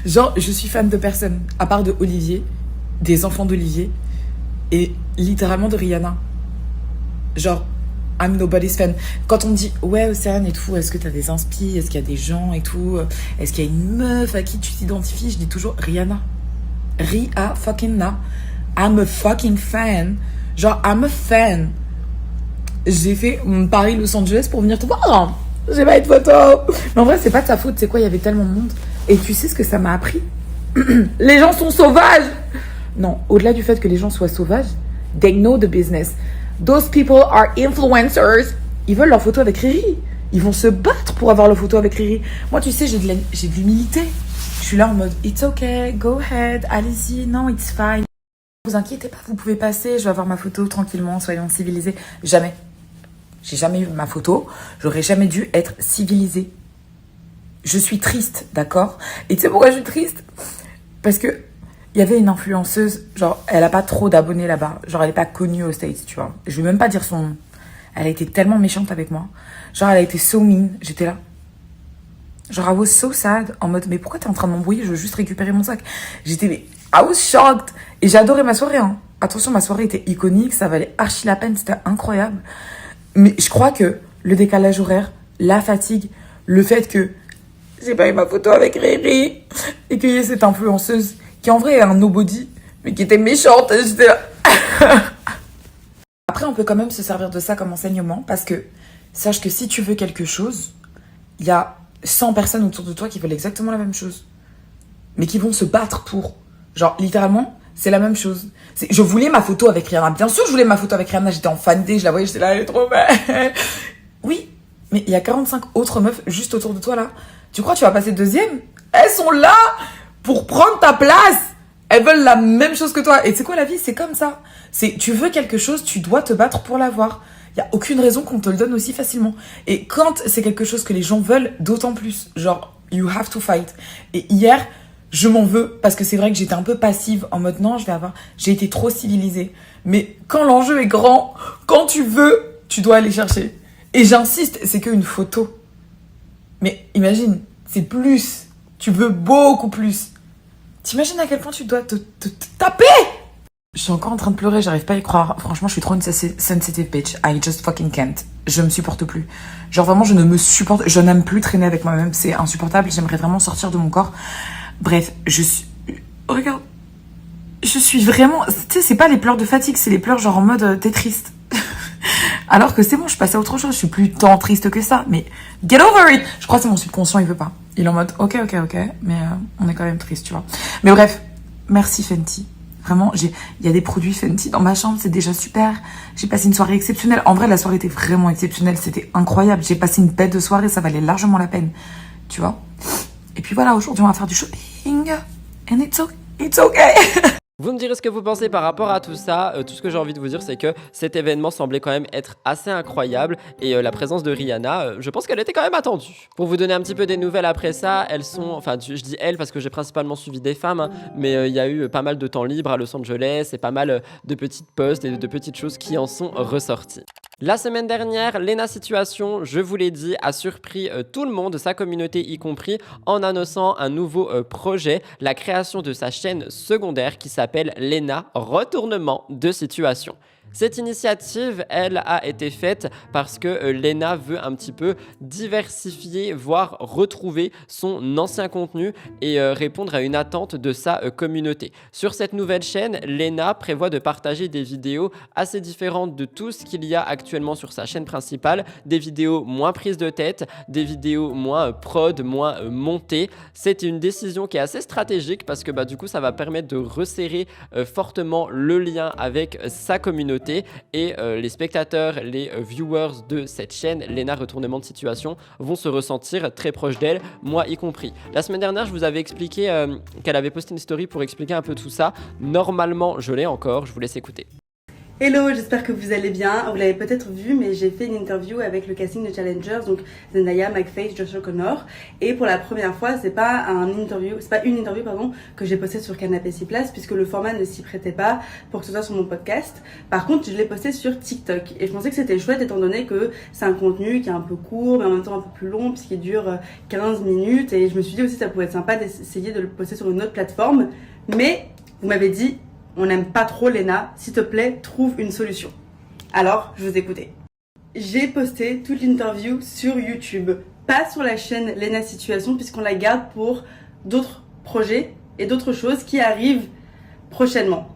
Genre, je suis fan de personne, à part de Olivier, des enfants d'Olivier, et littéralement de Rihanna. Genre, I'm nobody's fan. Quand on me dit, ouais, Océane et tout, est-ce que t'as des inspi, est-ce qu'il y a des gens et tout, est-ce qu'il y a une meuf à qui tu t'identifies, je dis toujours Rihanna. Ria fucking na. I'm a fucking fan. Genre, I'm a fan. J'ai fait Paris-Los Angeles pour venir te voir. J'ai pas eu de photo. Mais en vrai, c'est pas de sa faute. C'est quoi, il y avait tellement de monde. Et tu sais ce que ça m'a appris? Les gens sont sauvages. Non, au-delà du fait que les gens soient sauvages, they know the business. Those people are influencers. Ils veulent leur photo avec Riri. Ils vont se battre pour avoir leur photo avec Riri. Moi, tu sais, j'ai de l'humilité. Je suis là en mode, it's okay, go ahead, allez-y, non, it's fine. Vous inquiétez pas, vous pouvez passer, je vais avoir ma photo tranquillement, soyons civilisés. Jamais. J'ai jamais eu ma photo, j'aurais jamais dû être civilisée. je suis triste, d'accord? Et tu sais pourquoi je suis triste? Parce que il y avait une influenceuse, genre, elle a pas trop d'abonnés là-bas. Genre, elle est pas connue aux States, tu vois. Je vais même pas dire son nom. Elle a été tellement méchante avec moi. Genre, elle a été so mean. J'étais là. Genre, I was so sad. En mode, mais pourquoi t'es en train de m'embrouiller? Je veux juste récupérer mon sac. J'étais, mais I was shocked. Et j'ai adoré ma soirée, hein. Attention, ma soirée était iconique. Ça valait archi la peine. C'était incroyable. Mais je crois que le décalage horaire, la fatigue, le fait que j'ai pas eu ma photo avec Riri et qu'il y ait cette influenceuse qui en vrai est un nobody, mais qui était méchante. J'étais là. Après, on peut quand même se servir de ça comme enseignement, parce que sache que si tu veux quelque chose, il y a 100 personnes autour de toi qui veulent exactement la même chose, mais qui vont se battre pour. Genre, littéralement, c'est la même chose. Je voulais ma photo avec Rihanna. Bien sûr, je voulais ma photo avec Rihanna. J'étais en fan day, je la voyais, j'étais là, elle est trop belle. Oui, mais il y a 45 autres meufs juste autour de toi là. Tu crois que tu vas passer deuxième? Elles sont là pour prendre ta place. Elles veulent la même chose que toi. Et tu sais quoi, la vie, c'est comme ça. Tu veux quelque chose, tu dois te battre pour l'avoir. Il n'y a aucune raison qu'on te le donne aussi facilement. Et quand c'est quelque chose que les gens veulent, d'autant plus. Genre, you have to fight. Et hier, je m'en veux parce que c'est vrai que j'étais un peu passive en mode non, j'ai été trop civilisée. Mais quand l'enjeu est grand, quand tu veux, tu dois aller chercher. Et j'insiste, c'est qu'une photo. Mais imagine, c'est plus. Tu veux beaucoup plus. T'imagines à quel point tu dois te taper? Je suis encore en train de pleurer, j'arrive pas à y croire. Franchement, je suis trop une sensitive bitch. I just fucking can't. Je me supporte plus. Genre vraiment, je n'aime plus traîner avec moi-même. C'est insupportable. J'aimerais vraiment sortir de mon corps. Bref, regarde. Je suis vraiment... Tu sais, c'est pas les pleurs de fatigue, c'est les pleurs genre en mode t'es triste. Alors que c'est bon, je passe à autre chose. Je suis plus tant triste que ça. Mais get over it! Je crois que c'est mon subconscient, il veut pas. Il est en mode ok. Mais on est quand même triste, tu vois. Mais bref, merci Fenty. Vraiment, il y a des produits Fenty dans ma chambre, c'est déjà super. J'ai passé une soirée exceptionnelle. En vrai, la soirée était vraiment exceptionnelle. C'était incroyable. J'ai passé une bête de soirée, ça valait largement la peine. Tu vois? Et puis voilà, aujourd'hui, on va faire du shopping. And it's okay. Vous me direz ce que vous pensez par rapport à tout ça. Tout ce que j'ai envie de vous dire, c'est que cet événement semblait quand même être assez incroyable. Et la présence de Rihanna, je pense qu'elle était quand même attendue. Pour vous donner un petit peu des nouvelles après ça, elles sont... Enfin, je dis elles parce que j'ai principalement suivi des femmes. Hein, mais il y a eu pas mal de temps libre à Los Angeles et pas mal de petites posts et de petites choses qui en sont ressorties. La semaine dernière, Lena Situation, je vous l'ai dit, a surpris tout le monde, sa communauté y compris, en annonçant un nouveau projet, la création de sa chaîne secondaire qui s'appelle Lena Retournement de Situation. Cette initiative, elle, a été faite parce que Lena veut un petit peu diversifier, voire retrouver son ancien contenu et répondre à une attente de sa communauté. Sur cette nouvelle chaîne, Lena prévoit de partager des vidéos assez différentes de tout ce qu'il y a actuellement sur sa chaîne principale, des vidéos moins prises de tête, des vidéos moins prod, moins montées. C'est une décision qui est assez stratégique parce que du coup, ça va permettre de resserrer fortement le lien avec sa communauté. Et les spectateurs, les viewers de cette chaîne, Lena Retournement de Situation, vont se ressentir très proches d'elle, moi y compris. La semaine dernière, je vous avais expliqué qu'elle avait posté une story pour expliquer un peu tout ça. Normalement, je l'ai encore, je vous laisse écouter. Hello, j'espère que vous allez bien. Vous l'avez peut-être vu, mais j'ai fait une interview avec le casting de Challengers, donc Zendaya, McFace, Josh O'Connor. Et pour la première fois, c'est pas une interview que j'ai postée sur Canapé 6 places, puisque le format ne s'y prêtait pas pour que ce soit sur mon podcast. Par contre, je l'ai posté sur TikTok. Et je pensais que c'était chouette, étant donné que c'est un contenu qui est un peu court, mais en même temps un peu plus long, puisqu'il dure 15 minutes. Et je me suis dit aussi que ça pourrait être sympa d'essayer de le poster sur une autre plateforme. Mais vous m'avez dit, on n'aime pas trop Lena, s'il te plaît, trouve une solution. Alors, je vous écoutais. J'ai posté toute l'interview sur YouTube, pas sur la chaîne Lena Situation, puisqu'on la garde pour d'autres projets et d'autres choses qui arrivent prochainement.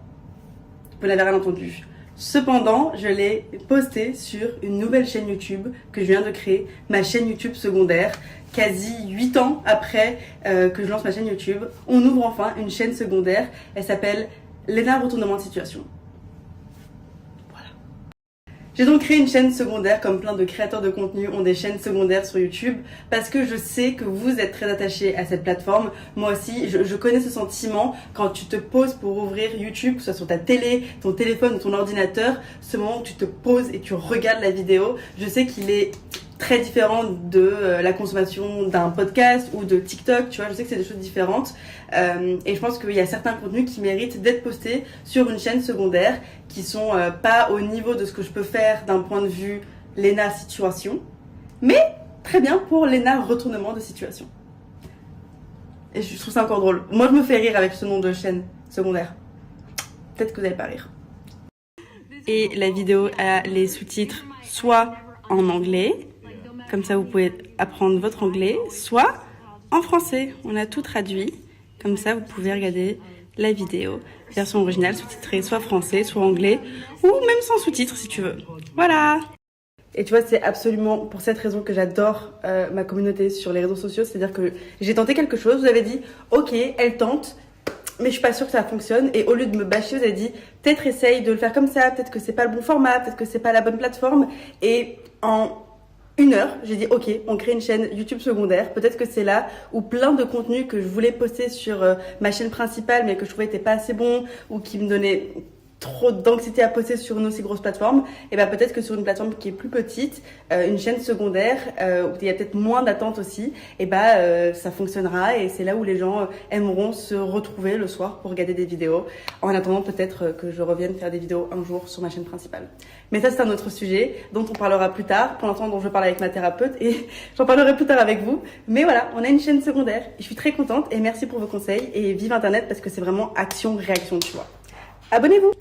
Vous n'avez rien entendu. Cependant, je l'ai postée sur une nouvelle chaîne YouTube que je viens de créer, ma chaîne YouTube secondaire. Quasi 8 ans après que je lance ma chaîne YouTube, on ouvre enfin une chaîne secondaire. Elle s'appelle Lena Retournement de Situation. Voilà. J'ai donc créé une chaîne secondaire comme plein de créateurs de contenu ont des chaînes secondaires sur YouTube parce que je sais que vous êtes très attachés à cette plateforme. Moi aussi, je connais ce sentiment quand tu te poses pour ouvrir YouTube, que ce soit sur ta télé, ton téléphone ou ton ordinateur, ce moment où tu te poses et tu regardes la vidéo, je sais qu'il est très différent de la consommation d'un podcast ou de TikTok, tu vois, je sais que c'est des choses différentes et je pense qu'il y a certains contenus qui méritent d'être postés sur une chaîne secondaire qui sont pas au niveau de ce que je peux faire d'un point de vue Léna situation, mais très bien pour Léna retournement de situation. Et je trouve ça encore drôle. Moi je me fais rire avec ce nom de chaîne secondaire. Peut-être que vous n'allez pas rire. Et la vidéo a les sous-titres soit en anglais, comme ça vous pouvez apprendre votre anglais, soit en français. On a tout traduit, comme ça vous pouvez regarder la vidéo, version originale sous-titrée soit français, soit anglais, ou même sans sous-titres si tu veux. Voilà. Et tu vois, c'est absolument pour cette raison que j'adore ma communauté sur les réseaux sociaux, c'est-à-dire que j'ai tenté quelque chose, vous avez dit ok, elle tente, mais je suis pas sûre que ça fonctionne, et au lieu de me bâcher, vous avez dit peut-être essaye de le faire comme ça, peut-être que c'est pas le bon format, peut-être que c'est pas la bonne plateforme, et en 1 heure, j'ai dit ok, on crée une chaîne YouTube secondaire, peut-être que c'est là où plein de contenus que je voulais poster sur ma chaîne principale mais que je trouvais n'étaient pas assez bons ou qui me donnaient trop d'anxiété à poster sur une aussi grosse plateforme, et ben peut-être que sur une plateforme qui est plus petite, une chaîne secondaire où il y a peut-être moins d'attente aussi, et ben ça fonctionnera et c'est là où les gens aimeront se retrouver le soir pour regarder des vidéos. En attendant peut-être que je revienne faire des vidéos un jour sur ma chaîne principale. Mais ça c'est un autre sujet dont on parlera plus tard, pour l'instant dont je parle avec ma thérapeute et j'en parlerai plus tard avec vous. Mais voilà, on a une chaîne secondaire, je suis très contente et merci pour vos conseils et vive internet parce que c'est vraiment action-réaction, tu vois. Abonnez-vous!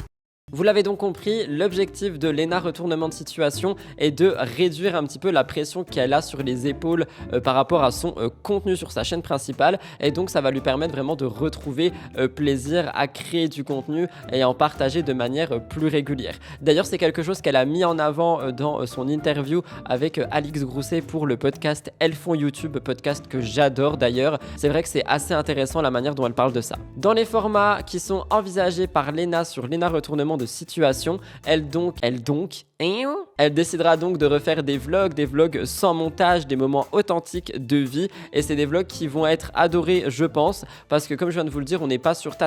Vous l'avez donc compris, l'objectif de Léna retournement de situation est de réduire un petit peu la pression qu'elle a sur les épaules par rapport à son contenu sur sa chaîne principale, et donc ça va lui permettre vraiment de retrouver plaisir à créer du contenu et à en partager de manière plus régulière. D'ailleurs, c'est quelque chose qu'elle a mis en avant dans son interview avec Alix Grousset pour le podcast Elles font YouTube, podcast que j'adore d'ailleurs. C'est vrai que c'est assez intéressant la manière dont elle parle de ça. Dans les formats qui sont envisagés par Léna sur Léna retournement de situation, elle décidera donc de refaire des vlogs sans montage, des moments authentiques de vie, et c'est des vlogs qui vont être adorés, je pense, parce que comme je viens de vous le dire, on n'est pas sur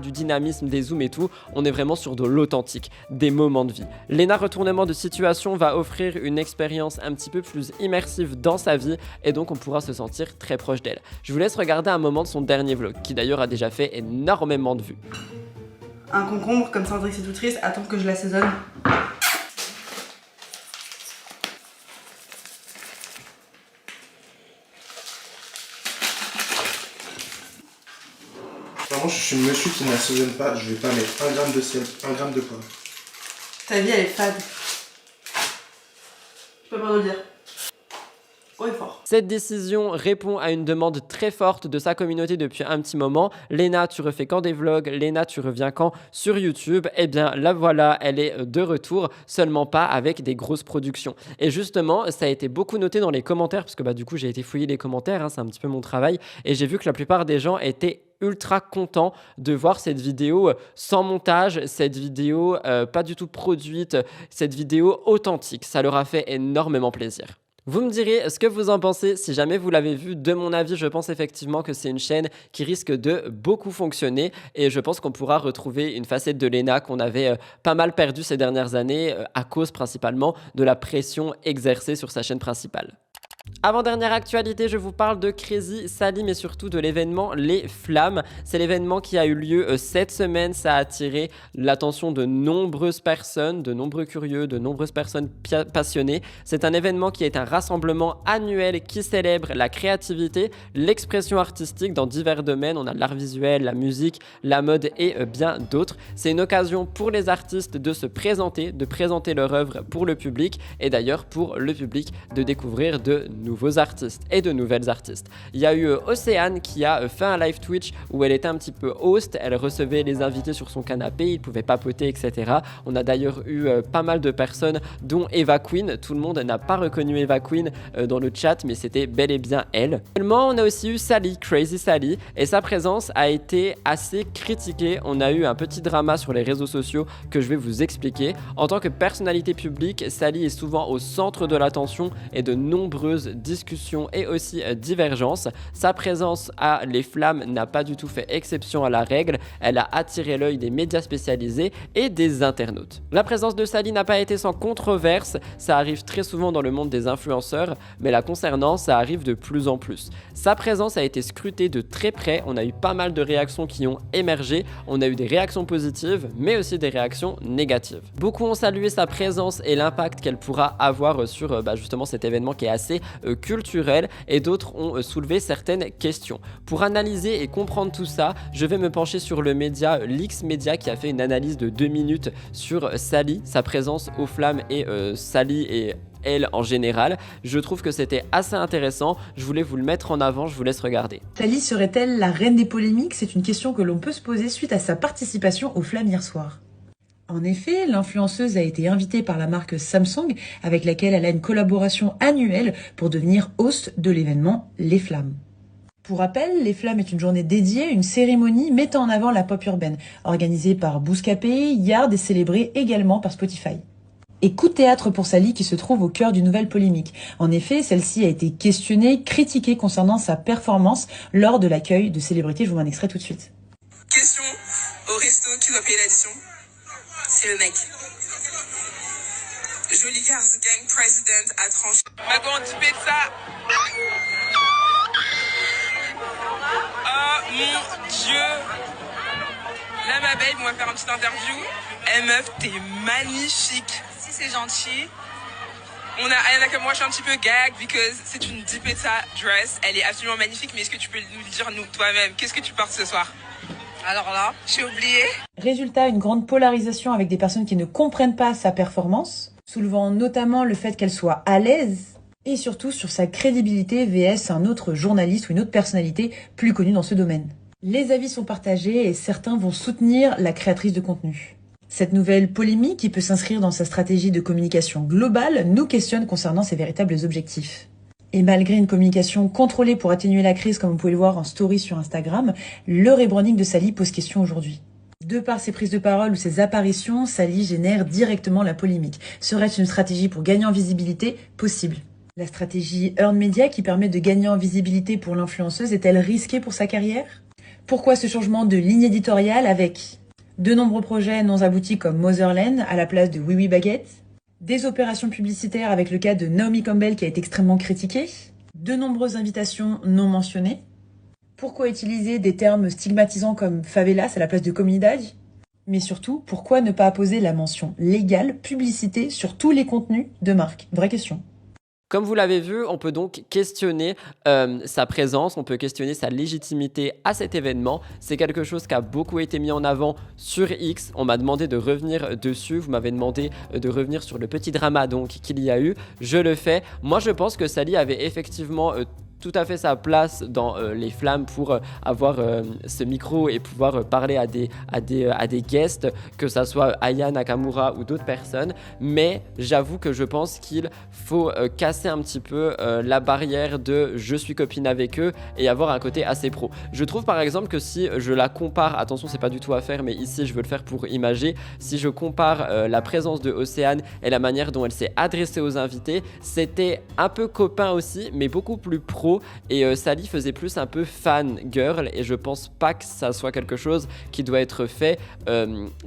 du dynamisme, des zooms et tout, on est vraiment sur de l'authentique, des moments de vie. Léna retournement de situation va offrir une expérience un petit peu plus immersive dans sa vie, et donc on pourra se sentir très proche d'elle. Je vous laisse regarder un moment de son dernier vlog, qui d'ailleurs a déjà fait énormément de vues. Un concombre comme Cendrix et tout triste, attends que je l'assaisonne. Vraiment, je suis monsieur qui n'assaisonne pas, je vais pas mettre 1 gramme de sel, 1 gramme de poivre. Ta vie elle est fade. Je peux pas le dire. Cette décision répond à une demande très forte de sa communauté depuis un petit moment. Léna, tu refais quand des vlogs? Léna, tu reviens quand sur YouTube? Eh bien, la voilà, elle est de retour, seulement pas avec des grosses productions. Et justement, ça a été beaucoup noté dans les commentaires, parce que du coup, j'ai été fouiller les commentaires, c'est un petit peu mon travail, et j'ai vu que la plupart des gens étaient ultra content de voir cette vidéo sans montage, cette vidéo pas du tout produite, cette vidéo authentique. Ça leur a fait énormément plaisir. Vous me direz ce que vous en pensez si jamais vous l'avez vu. De mon avis, je pense effectivement que c'est une chaîne qui risque de beaucoup fonctionner, et je pense qu'on pourra retrouver une facette de Léna qu'on avait pas mal perdue ces dernières années à cause principalement de la pression exercée sur sa chaîne principale. Avant-dernière actualité, je vous parle de Crazy Sally, mais surtout de l'événement Les Flammes. C'est l'événement qui a eu lieu cette semaine. Ça a attiré l'attention de nombreuses personnes, de nombreux curieux, de nombreuses personnes passionnées. C'est un événement qui est un rassemblement annuel qui célèbre la créativité, l'expression artistique dans divers domaines. On a l'art visuel, la musique, la mode et bien d'autres. C'est une occasion pour les artistes de se présenter, de présenter leur œuvre pour le public, et d'ailleurs pour le public de découvrir de nouveaux artistes et de nouvelles artistes. Il y a eu Océane qui a fait un live Twitch où elle était un petit peu host, elle recevait les invités sur son canapé, ils pouvaient papoter, etc. On a d'ailleurs eu pas mal de personnes, dont Eva Queen. Tout le monde n'a pas reconnu Eva Queen dans le chat, mais c'était bel et bien elle. Seulement, on a aussi eu Sally, Crazy Sally, et sa présence a été assez critiquée. On a eu un petit drama sur les réseaux sociaux que je vais vous expliquer. En tant que personnalité publique, Sally est souvent au centre de l'attention et de nombreuses news, discussions et aussi divergences. Sa présence à Les Flammes n'a pas du tout fait exception à la règle, elle a attiré l'œil des médias spécialisés et des internautes. La présence de Sally n'a pas été sans controverse, ça arrive très souvent dans le monde des influenceurs, mais la concernant, ça arrive de plus en plus. Sa présence a été scrutée de très près, on a eu pas mal de réactions qui ont émergé, on a eu des réactions positives, mais aussi des réactions négatives. Beaucoup ont salué sa présence et l'impact qu'elle pourra avoir sur justement cet événement qui est assez culturel, et d'autres ont soulevé certaines questions. Pour analyser et comprendre tout ça, je vais me pencher sur le média Lix Media qui a fait une analyse de 2 minutes sur Sally, sa présence aux Flammes et Sally et elle en général. Je trouve que c'était assez intéressant, je voulais vous le mettre en avant, je vous laisse regarder. Sally serait-elle la reine des polémiques? C'est une question que l'on peut se poser suite à sa participation aux Flammes hier soir. En effet, l'influenceuse a été invitée par la marque Samsung, avec laquelle elle a une collaboration annuelle pour devenir host de l'événement Les Flammes. Pour rappel, Les Flammes est une journée dédiée à une cérémonie mettant en avant la pop urbaine, organisée par Bouscapé, Yard et célébrée également par Spotify. Et coup de théâtre pour Sally qui se trouve au cœur d'une nouvelle polémique. En effet, celle-ci a été questionnée, critiquée concernant sa performance lors de l'accueil de célébrités. Je vous mets un extrait tout de suite. Question au resto, qui doit payer l'addition? C'est le mec. Joli Cars Gang President a tranché. Ma grande pizza. Oh mon Dieu. Là ma belle, on va faire une petite interview. Meuf, t'es magnifique. Si c'est gentil. Ayana comme moi, je suis un petit peu gag because c'est une Dipeta dress. Elle est absolument magnifique, mais est-ce que tu peux nous le dire nous toi-même? Qu'est-ce que tu portes ce soir? Alors là, j'ai oublié. Résultat, une grande polarisation avec des personnes qui ne comprennent pas sa performance, soulevant notamment le fait qu'elle soit à l'aise, et surtout sur sa crédibilité vs un autre journaliste ou une autre personnalité plus connue dans ce domaine. Les avis sont partagés et certains vont soutenir la créatrice de contenu. Cette nouvelle polémique, qui peut s'inscrire dans sa stratégie de communication globale, nous questionne concernant ses véritables objectifs. Et malgré une communication contrôlée pour atténuer la crise, comme vous pouvez le voir en story sur Instagram, le rebranding de Sally pose question aujourd'hui. De par ses prises de parole ou ses apparitions, Sally génère directement la polémique. Serait-ce une stratégie pour gagner en visibilité? Possible. La stratégie Earn Media qui permet de gagner en visibilité pour l'influenceuse est-elle risquée pour sa carrière? Pourquoi ce changement de ligne éditoriale avec de nombreux projets non aboutis comme Motherland à la place de Oui Oui Baguette? Des opérations publicitaires avec le cas de Naomi Campbell qui a été extrêmement critiqué, de nombreuses invitations non mentionnées. Pourquoi utiliser des termes stigmatisants comme favelas à la place de comunidad? Mais surtout, pourquoi ne pas apposer la mention légale publicité sur tous les contenus de marque? Vraie question. Comme vous l'avez vu, on peut donc questionner sa présence, on peut questionner sa légitimité à cet événement. C'est quelque chose qui a beaucoup été mis en avant sur X. On m'a demandé de revenir dessus, vous m'avez demandé de revenir sur le petit drama donc qu'il y a eu. Je le fais. Moi, je pense que Sally avait effectivement tout à fait sa place dans les Flammes pour avoir ce micro et pouvoir parler à des guests, que ça soit Aya Nakamura ou d'autres personnes, mais j'avoue que je pense qu'il faut casser un petit peu la barrière de je suis copine avec eux et avoir un côté assez pro. Je trouve par exemple que si je la compare, attention c'est pas du tout à faire mais ici je veux le faire pour imager, si je compare la présence de Océane et la manière dont elle s'est adressée aux invités, c'était un peu copain aussi mais beaucoup plus pro. Et Sally faisait plus un peu fan girl et je pense pas que ça soit quelque chose qui doit être fait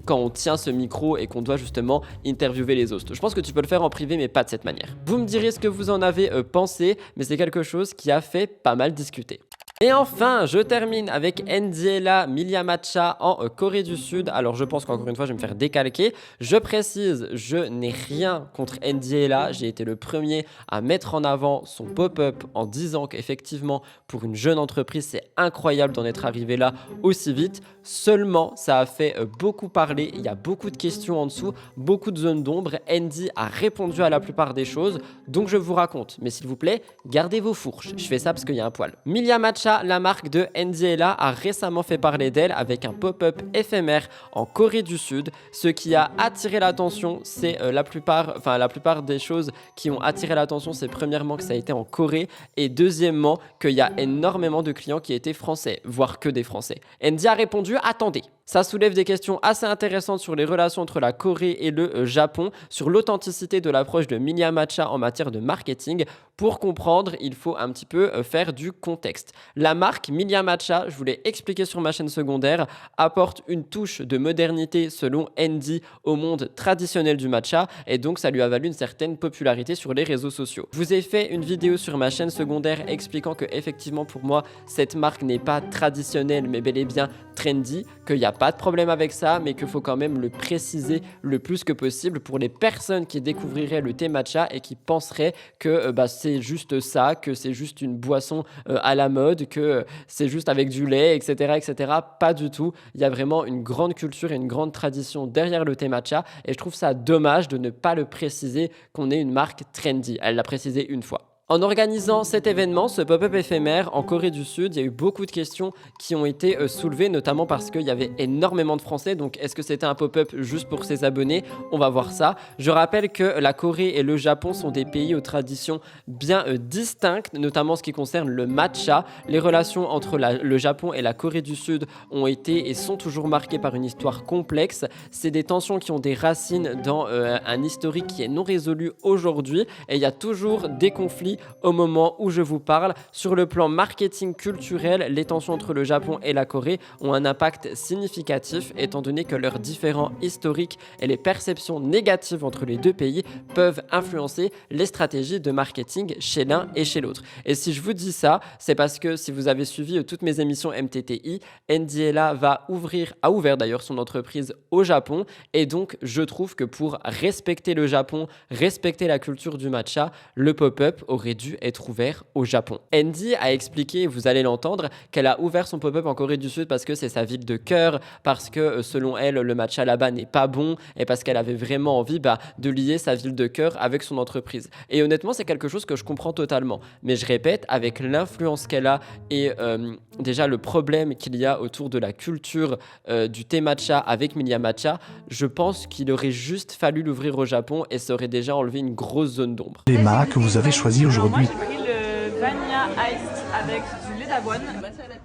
quand on tient ce micro et qu'on doit justement interviewer les hosts. Je pense que tu peux le faire en privé mais pas de cette manière. Vous me direz ce que vous en avez pensé, mais c'est quelque chose qui a fait pas mal discuter. Et enfin, je termine avec Ndiela Miliamacha en Corée du Sud. Alors je pense qu'encore une fois, je vais me faire décalquer. Je précise, je n'ai rien contre Ndiela. J'ai été le premier à mettre en avant son pop-up en disant qu'effectivement, pour une jeune entreprise, c'est incroyable d'en être arrivé là aussi vite. Seulement, ça a fait beaucoup parler. Il y a beaucoup de questions en dessous, beaucoup de zones d'ombre. Andy a répondu à la plupart des choses, donc je vous raconte. Mais s'il vous plaît, gardez vos fourches. Je fais ça parce qu'il y a un poil. Miliamacha, la marque de Ndiela, a récemment fait parler d'elle avec un pop-up éphémère en Corée du Sud. Ce qui a attiré l'attention, c'est la plupart des choses qui ont attiré l'attention, c'est premièrement que ça a été en Corée et deuxièmement qu'il y a énormément de clients qui étaient français, voire que des Français. Andy a répondu, attendez, Ça soulève des questions assez intéressantes sur les relations entre la Corée et le Japon, sur l'authenticité de l'approche de Milia Matcha en matière de marketing. Pour comprendre, il faut un petit peu faire du contexte. La marque Milia Matcha, je vous l'ai expliqué sur ma chaîne secondaire, apporte une touche de modernité selon Andy au monde traditionnel du matcha et donc ça lui a valu une certaine popularité sur les réseaux sociaux. Je vous ai fait une vidéo sur ma chaîne secondaire expliquant que effectivement pour moi cette marque n'est pas traditionnelle mais bel et bien trendy, qu'il n'y a pas de problème avec ça mais qu'il faut quand même le préciser le plus que possible pour les personnes qui découvriraient le thé matcha et qui penseraient que c'est juste ça, que c'est juste une boisson à la mode, que c'est juste avec du lait, etc., etc. Pas du tout. Il y a vraiment une grande culture et une grande tradition derrière le thé matcha et je trouve ça dommage de ne pas le préciser qu'on est une marque trendy. Elle l'a précisé une fois. En organisant cet événement, ce pop-up éphémère en Corée du Sud, il y a eu beaucoup de questions qui ont été soulevées, notamment parce qu'il y avait énormément de Français. Donc, est-ce que c'était un pop-up juste pour ses abonnés? On va voir ça. Je rappelle que la Corée et le Japon sont des pays aux traditions bien distinctes, notamment en ce qui concerne le matcha. Les relations entre le Japon et la Corée du Sud ont été et sont toujours marquées par une histoire complexe. C'est des tensions qui ont des racines dans un historique qui est non résolu aujourd'hui et il y a toujours des conflits au moment où je vous parle. Sur le plan marketing culturel, les tensions entre le Japon et la Corée ont un impact significatif étant donné que leurs différends historiques et les perceptions négatives entre les deux pays peuvent influencer les stratégies de marketing chez l'un et chez l'autre. Et si je vous dis ça, c'est parce que si vous avez suivi toutes mes émissions MTTI, Ndiela a ouvert d'ailleurs son entreprise au Japon et donc je trouve que pour respecter le Japon, respecter la culture du matcha, le pop-up aurait dû être ouvert au Japon. Andy a expliqué, vous allez l'entendre, qu'elle a ouvert son pop-up en Corée du Sud parce que c'est sa ville de cœur, parce que selon elle, le matcha là-bas n'est pas bon et parce qu'elle avait vraiment envie de lier sa ville de cœur avec son entreprise. Et honnêtement, c'est quelque chose que je comprends totalement. Mais je répète, avec l'influence qu'elle a et déjà le problème qu'il y a autour de la culture du thé matcha avec Milia Matcha, je pense qu'il aurait juste fallu l'ouvrir au Japon et ça aurait déjà enlevé une grosse zone d'ombre. Les marques que vous avez choisi aujourd'hui. Moi, j'ai pris le Vanilla Iced avec du lait d'avoine. Matcha latte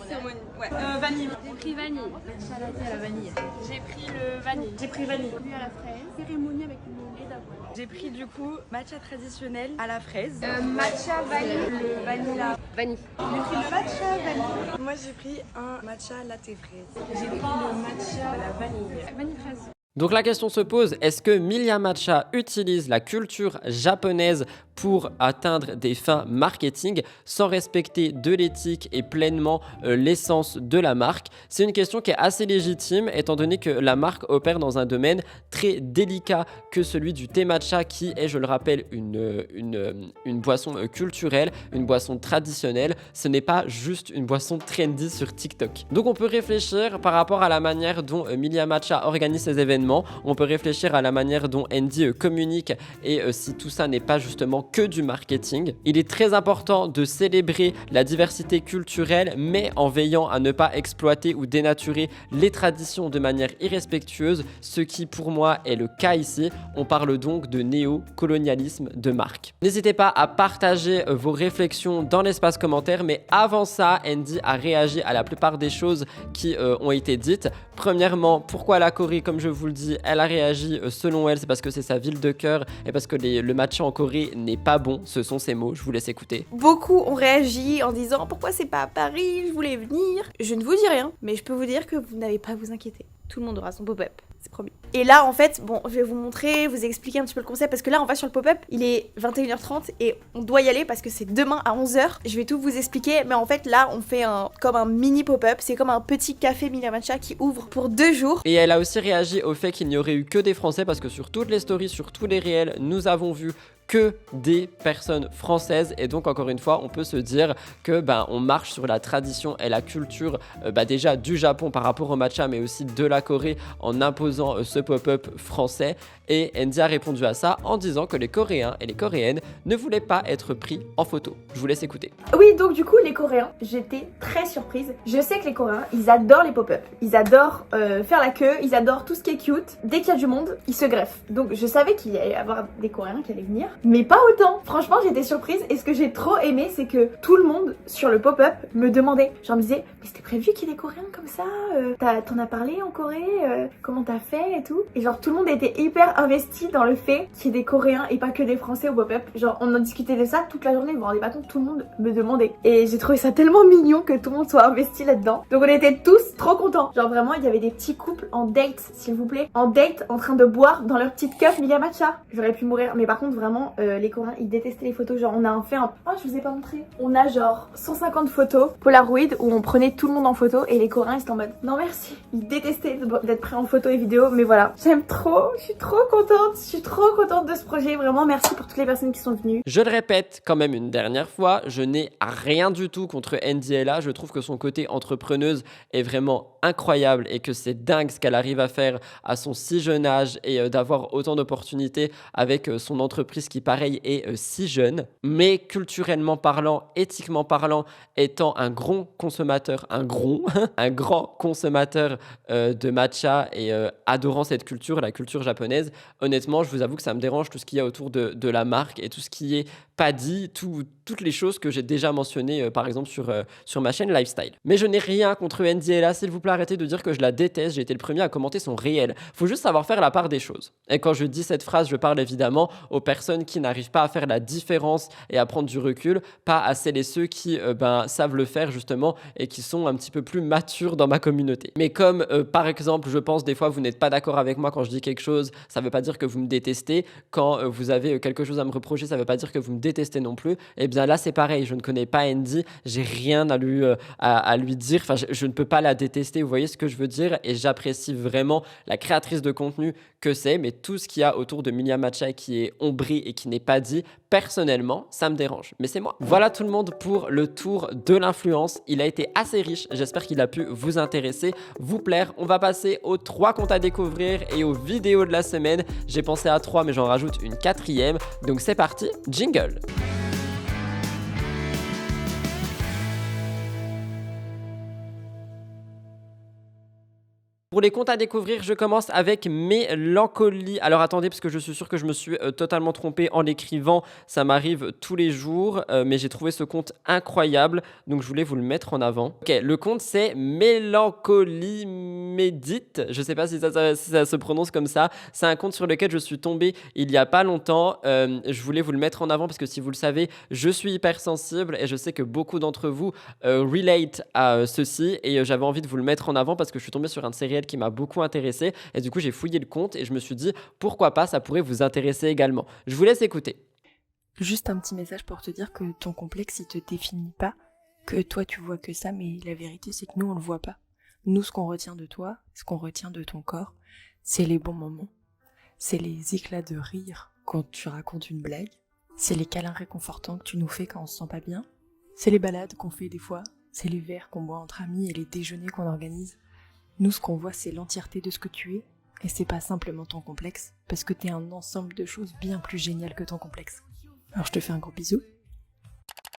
cérémonial. Ouais. Vanille. J'ai pris vanille. Matcha latte à la vanille. J'ai pris le vanille. J'ai pris vanille. Lui à la fraise. Cérémonie avec le lait d'avoine. J'ai pris du coup matcha traditionnel à la fraise. Matcha vanille. Le vanilla. Vanille. J'ai pris le matcha vanille. Moi, j'ai pris un matcha latte fraise. J'ai pris le matcha à la vanille. Vanille fraise. Donc la question se pose, est-ce que Milia Matcha utilise la culture japonaise pour atteindre des fins marketing sans respecter de l'éthique et pleinement l'essence de la marque? C'est une question qui est assez légitime étant donné que la marque opère dans un domaine très délicat que celui du thé matcha qui est, je le rappelle, une boisson culturelle, une boisson traditionnelle. Ce n'est pas juste une boisson trendy sur TikTok. Donc on peut réfléchir par rapport à la manière dont Milia Matcha organise ses événements. On peut réfléchir à la manière dont Andy communique et si tout ça n'est pas justement que du marketing. Il est très important de célébrer la diversité culturelle mais en veillant à ne pas exploiter ou dénaturer les traditions de manière irrespectueuse, ce qui pour moi est le cas ici. On parle donc de néo-colonialisme de marque. N'hésitez pas à partager vos réflexions dans l'espace commentaire, mais avant ça, Andy a réagi à la plupart des choses qui ont été dites. Premièrement, pourquoi la Corée? Comme je vous le dis, elle a réagi selon elle, c'est parce que c'est sa ville de cœur et parce que le matcha en Corée n'est pas bon. Ce sont ses mots, je vous laisse écouter. Beaucoup ont réagi en disant pourquoi c'est pas à Paris, je voulais venir. Je ne vous dis rien, mais je peux vous dire que vous n'avez pas à vous inquiéter. Tout le monde aura son pop-up, c'est promis. Et là, en fait, bon, je vais vous montrer, vous expliquer un petit peu le concept, parce que là, on va sur le pop-up, il est 21h30 et on doit y aller parce que c'est demain à 11h. Je vais tout vous expliquer, mais en fait, là, on fait comme un mini pop-up, c'est comme un petit café Milia Matcha qui ouvre pour 2 jours. Et elle a aussi réagi au fait qu'il n'y aurait eu que des Français, parce que sur toutes les stories, sur tous les réels, nous avons vu que des personnes françaises et donc encore une fois on peut se dire que on marche sur la tradition et la culture déjà du Japon par rapport au matcha mais aussi de la Corée en imposant ce pop-up français. Et Andy a répondu à ça en disant que les Coréens et les Coréennes ne voulaient pas être pris en photo. Je vous laisse écouter. Oui, donc du coup les Coréens, j'étais très surprise. Je sais que les Coréens, ils adorent les pop-up, ils adorent faire la queue, ils adorent tout ce qui est cute. Dès qu'il y a du monde, ils se greffent. Donc je savais qu'il y allait y avoir des Coréens qui allaient venir. mais pas autant. Franchement, j'étais surprise et ce que j'ai trop aimé, c'est que tout le monde sur le pop-up me demandait. Genre me disait, mais c'était prévu qu'il y ait des Coréens comme ça, t'en as parlé en Corée, comment t'as fait et tout. Et genre tout le monde était hyper investi dans le fait qu'il y ait des Coréens et pas que des Français au pop-up. Genre on en discutait de ça toute la journée, vous vous rendez pas compte, tout le monde me demandait. Et j'ai trouvé ça tellement mignon que tout le monde soit investi là-dedans. Donc on était tous trop contents. Genre vraiment il y avait des petits couples en date, s'il vous plaît, en date en train de boire dans leur petite cup Milia Matcha. J'aurais pu mourir, mais par contre vraiment les Coréens ils détestaient les photos. Genre on a oh je vous ai pas montré, on a genre 150 photos Polaroid où on prenait tout le monde en photo et les Coréens ils étaient en mode non merci. Ils détestaient d'être pris en photo et vidéo, mais voilà, j'aime trop, je suis trop contente de ce projet. Vraiment merci pour toutes les personnes qui sont venues. Je le répète quand même une dernière fois, je n'ai rien du tout contre NDLA. Je trouve que son côté entrepreneuse est vraiment incroyable et que c'est dingue ce qu'elle arrive à faire à son si jeune âge et d'avoir autant d'opportunités avec son entreprise qui pareil est si jeune. Mais culturellement parlant, éthiquement parlant, étant un grand consommateur de matcha et adorant cette culture, la culture japonaise, honnêtement je vous avoue que ça me dérange tout ce qu'il y a autour de la marque et tout ce qui est pas dit, toutes les choses que j'ai déjà mentionnées par exemple sur ma chaîne Lifestyle. Mais je n'ai rien contre NDLA, s'il vous plaît arrêtez de dire que je la déteste, j'ai été le premier à commenter son réel. Faut juste savoir faire la part des choses. Et quand je dis cette phrase, je parle évidemment aux personnes qui n'arrivent pas à faire la différence et à prendre du recul, pas à celles et ceux qui savent le faire justement et qui sont un petit peu plus matures dans ma communauté. Mais comme par exemple, je pense des fois vous n'êtes pas d'accord avec moi quand je dis quelque chose, ça veut pas dire que vous me détestez. Quand vous avez quelque chose à me reprocher, ça veut pas dire que vous me détestez non plus. Et bien là c'est pareil, je ne connais pas Andy, j'ai rien à lui dire, enfin je ne peux pas la détester, vous voyez ce que je veux dire, et j'apprécie vraiment la créatrice de contenu que c'est, mais tout ce qu'il y a autour de Milia Matcha qui est ombri et qui n'est pas dit, personnellement ça me dérange, mais c'est moi. Voilà tout le monde pour le tour de l'influence, il a été assez riche, j'espère qu'il a pu vous intéresser, vous plaire. On va passer aux 3 comptes à découvrir et aux vidéos de la semaine. J'ai pensé à 3 mais j'en rajoute une 4e, donc c'est parti, jingle. Pour les comptes à découvrir, je commence avec Mélancolie. Alors attendez, parce que je suis sûr que je me suis totalement trompé en l'écrivant. Ça m'arrive tous les jours, mais j'ai trouvé ce compte incroyable, donc je voulais vous le mettre en avant. Ok, le compte c'est Mélancolie Médite. Je sais pas si ça se prononce comme ça. C'est un compte sur lequel je suis tombé il y a pas longtemps. Je voulais vous le mettre en avant parce que si vous le savez, je suis hypersensible et je sais que beaucoup d'entre vous relate à ceci et j'avais envie de vous le mettre en avant parce que je suis tombé sur un de ces réels qui m'a beaucoup intéressé et du coup j'ai fouillé le compte et je me suis dit pourquoi pas, ça pourrait vous intéresser également. Je vous laisse écouter. Juste un petit message pour te dire que ton complexe il te définit pas, que toi tu vois que ça, mais la vérité c'est que nous on le voit pas. Nous ce qu'on retient de toi, ce qu'on retient de ton corps, c'est les bons moments, c'est les éclats de rire quand tu racontes une blague, c'est les câlins réconfortants que tu nous fais quand on se sent pas bien, c'est les balades qu'on fait des fois, c'est les verres qu'on boit entre amis et les déjeuners qu'on organise. Nous, ce qu'on voit, c'est l'entièreté de ce que tu es, et c'est pas simplement ton complexe, parce que t'es un ensemble de choses bien plus géniales que ton complexe. Alors je te fais un gros bisou.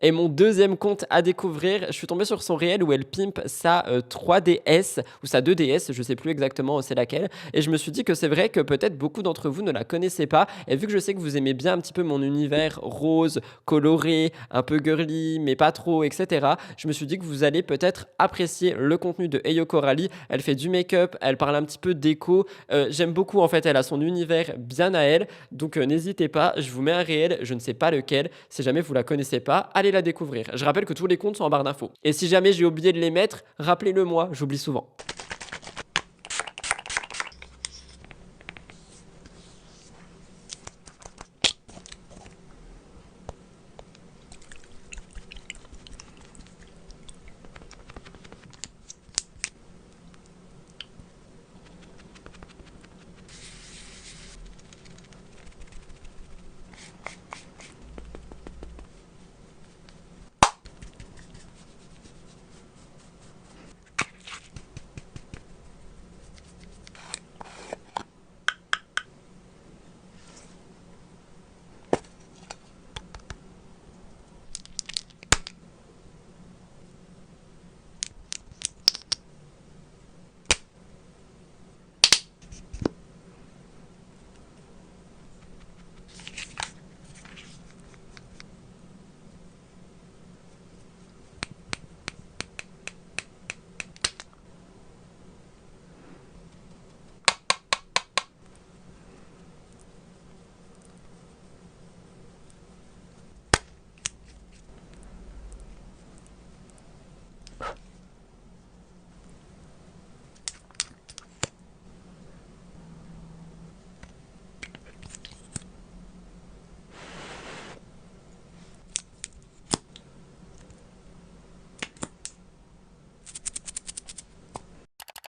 Et mon deuxième compte à découvrir, je suis tombé sur son réel où elle pimpe sa 3DS ou sa 2DS, je sais plus exactement c'est laquelle. Et je me suis dit que c'est vrai que peut-être beaucoup d'entre vous ne la connaissaient pas. Et vu que je sais que vous aimez bien un petit peu mon univers rose, coloré, un peu girly, mais pas trop, etc. Je me suis dit que vous allez peut-être apprécier le contenu de Heyo Coralie. Elle fait du make-up, elle parle un petit peu d'éco. J'aime beaucoup en fait, elle a son univers bien à elle. Donc n'hésitez pas, je vous mets un réel, je ne sais pas lequel. Si jamais vous la connaissez pas, allez la découvrir. Je rappelle que tous les comptes sont en barre d'infos. Et si jamais j'ai oublié de les mettre, rappelez-le moi, j'oublie souvent.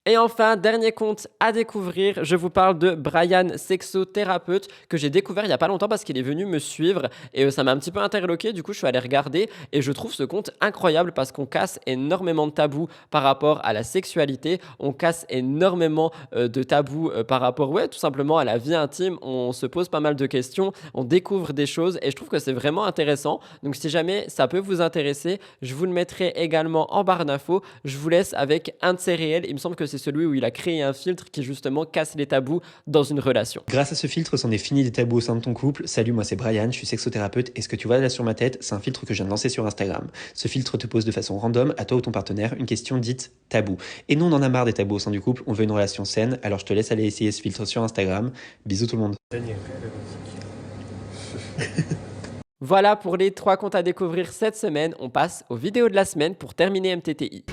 Et enfin, dernier compte à découvrir, je vous parle de Brian, sexothérapeute, que j'ai découvert il y a pas longtemps parce qu'il est venu me suivre et ça m'a un petit peu interloqué. Du coup, je suis allé regarder et je trouve ce compte incroyable parce qu'on casse énormément de tabous par rapport à la sexualité. On casse énormément de tabous par rapport, tout simplement à la vie intime. On se pose pas mal de questions, on découvre des choses et je trouve que c'est vraiment intéressant. Donc, si jamais ça peut vous intéresser, je vous le mettrai également en barre d'infos. Je vous laisse avec un de ses réels. Il me semble que c'est celui où il a créé un filtre qui justement casse les tabous dans une relation. Grâce à ce filtre, c'en est fini des tabous au sein de ton couple. Salut, moi c'est Brian, je suis sexothérapeute et ce que tu vois là sur ma tête, c'est un filtre que je viens de lancer sur Instagram. Ce filtre te pose de façon random, à toi ou ton partenaire, une question dite tabou. Et nous on en a marre des tabous au sein du couple, on veut une relation saine, alors je te laisse aller essayer ce filtre sur Instagram. Bisous tout le monde. Voilà pour les 3 comptes à découvrir cette semaine. On passe aux vidéos de la semaine pour terminer MTTI.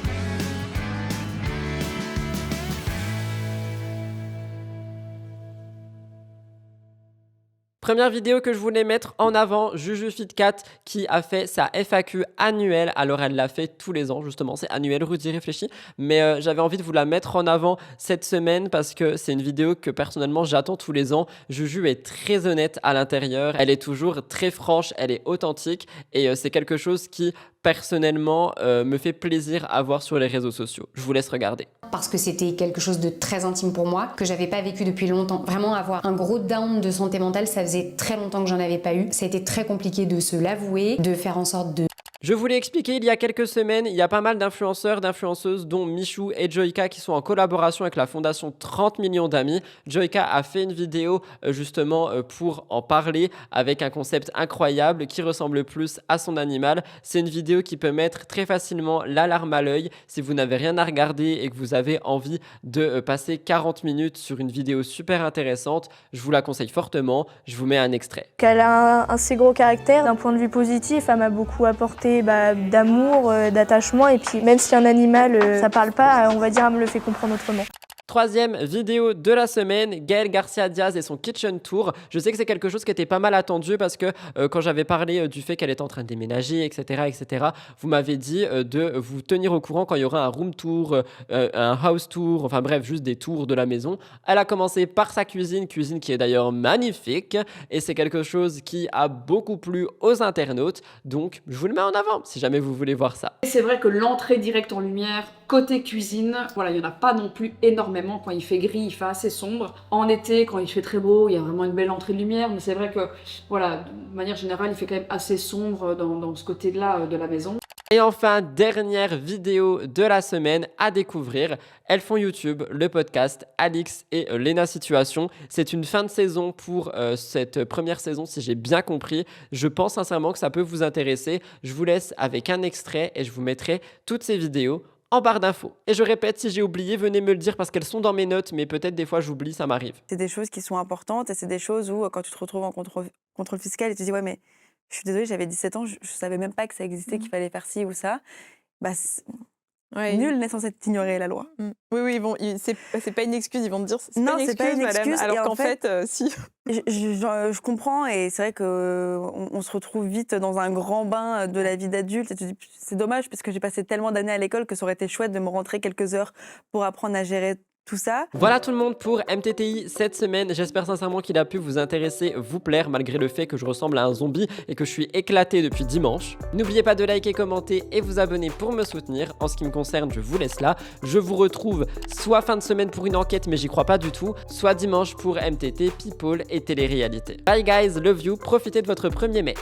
Première vidéo que je voulais mettre en avant, JujuFitCat qui a fait sa FAQ annuelle. Alors elle l'a fait tous les ans justement, c'est annuel, Rudy réfléchit. Mais j'avais envie de vous la mettre en avant cette semaine parce que c'est une vidéo que personnellement j'attends tous les ans. Juju est très honnête à l'intérieur, elle est toujours très franche, elle est authentique et c'est quelque chose qui personnellement me fait plaisir à voir sur les réseaux sociaux. Je vous laisse regarder. Parce que c'était quelque chose de très intime pour moi, que j'avais pas vécu depuis longtemps. Vraiment avoir un gros down de santé mentale, ça faisait très longtemps que j'en avais pas eu. Ça a été très compliqué de se l'avouer, de faire en sorte de... Je vous l'ai expliqué il y a quelques semaines, il y a pas mal d'influenceurs, d'influenceuses dont Michou et Joyka qui sont en collaboration avec la fondation 30 millions d'amis. Joyka a fait une vidéo justement pour en parler avec un concept incroyable qui ressemble plus à son animal. C'est une vidéo qui peut mettre très facilement la larme à l'œil si vous n'avez rien à regarder et que vous avez envie de passer 40 minutes sur une vidéo super intéressante. Je vous la conseille fortement, je vous mets un extrait. Elle a un assez gros caractère, d'un point de vue positif, elle m'a beaucoup apporté d'amour, d'attachement et puis même si un animal ça parle pas, on va dire elle me le fait comprendre autrement. Troisième vidéo de la semaine, Gaël Garcia Diaz et son kitchen tour. Je sais que c'est quelque chose qui était pas mal attendu parce que quand j'avais parlé du fait qu'elle était en train de déménager, etc., vous m'avez dit de vous tenir au courant quand il y aura un room tour, un house tour, enfin bref, juste des tours de la maison. Elle a commencé par sa cuisine qui est d'ailleurs magnifique et c'est quelque chose qui a beaucoup plu aux internautes. Donc, je vous le mets en avant si jamais vous voulez voir ça. C'est vrai que l'entrée directe en lumière, côté cuisine, voilà, il n'y en a pas non plus énormément. Quand il fait gris, il fait assez sombre. En été, quand il fait très beau, il y a vraiment une belle entrée de lumière. Mais c'est vrai que, voilà, de manière générale, il fait quand même assez sombre dans ce côté-là de la maison. Et enfin, dernière vidéo de la semaine à découvrir. Elles font YouTube, le podcast, Alix et Lena Situation. C'est une fin de saison pour cette première saison, si j'ai bien compris. Je pense sincèrement que ça peut vous intéresser. Je vous laisse avec un extrait et je vous mettrai toutes ces vidéos en barre d'infos. Et je répète, si j'ai oublié, venez me le dire parce qu'elles sont dans mes notes, mais peut-être des fois j'oublie, ça m'arrive. C'est des choses qui sont importantes et c'est des choses où quand tu te retrouves en contrôle fiscal et tu te dis ouais mais je suis désolée, j'avais 17 ans, je savais même pas que ça existait, qu'il fallait faire ci ou ça. Bah, nul n'est censé ignorer la loi. Oui, c'est pas une excuse, ils vont te dire c'est non, pas une excuse, madame, alors qu'en fait, si. Je comprends et c'est vrai qu'on se retrouve vite dans un grand bain de la vie d'adulte et tu te dis c'est dommage parce que j'ai passé tellement d'années à l'école que ça aurait été chouette de me rentrer quelques heures pour apprendre à gérer tout ça. Voilà tout le monde pour MTTI cette semaine. J'espère sincèrement qu'il a pu vous intéresser, vous plaire, malgré le fait que je ressemble à un zombie et que je suis éclaté depuis dimanche. N'oubliez pas de liker, commenter et vous abonner pour me soutenir. En ce qui me concerne, je vous laisse là. Je vous retrouve soit fin de semaine pour une enquête, mais j'y crois pas du tout, soit dimanche pour MTT, People et télé-réalité. Bye guys, love you, profitez de votre 1er mai.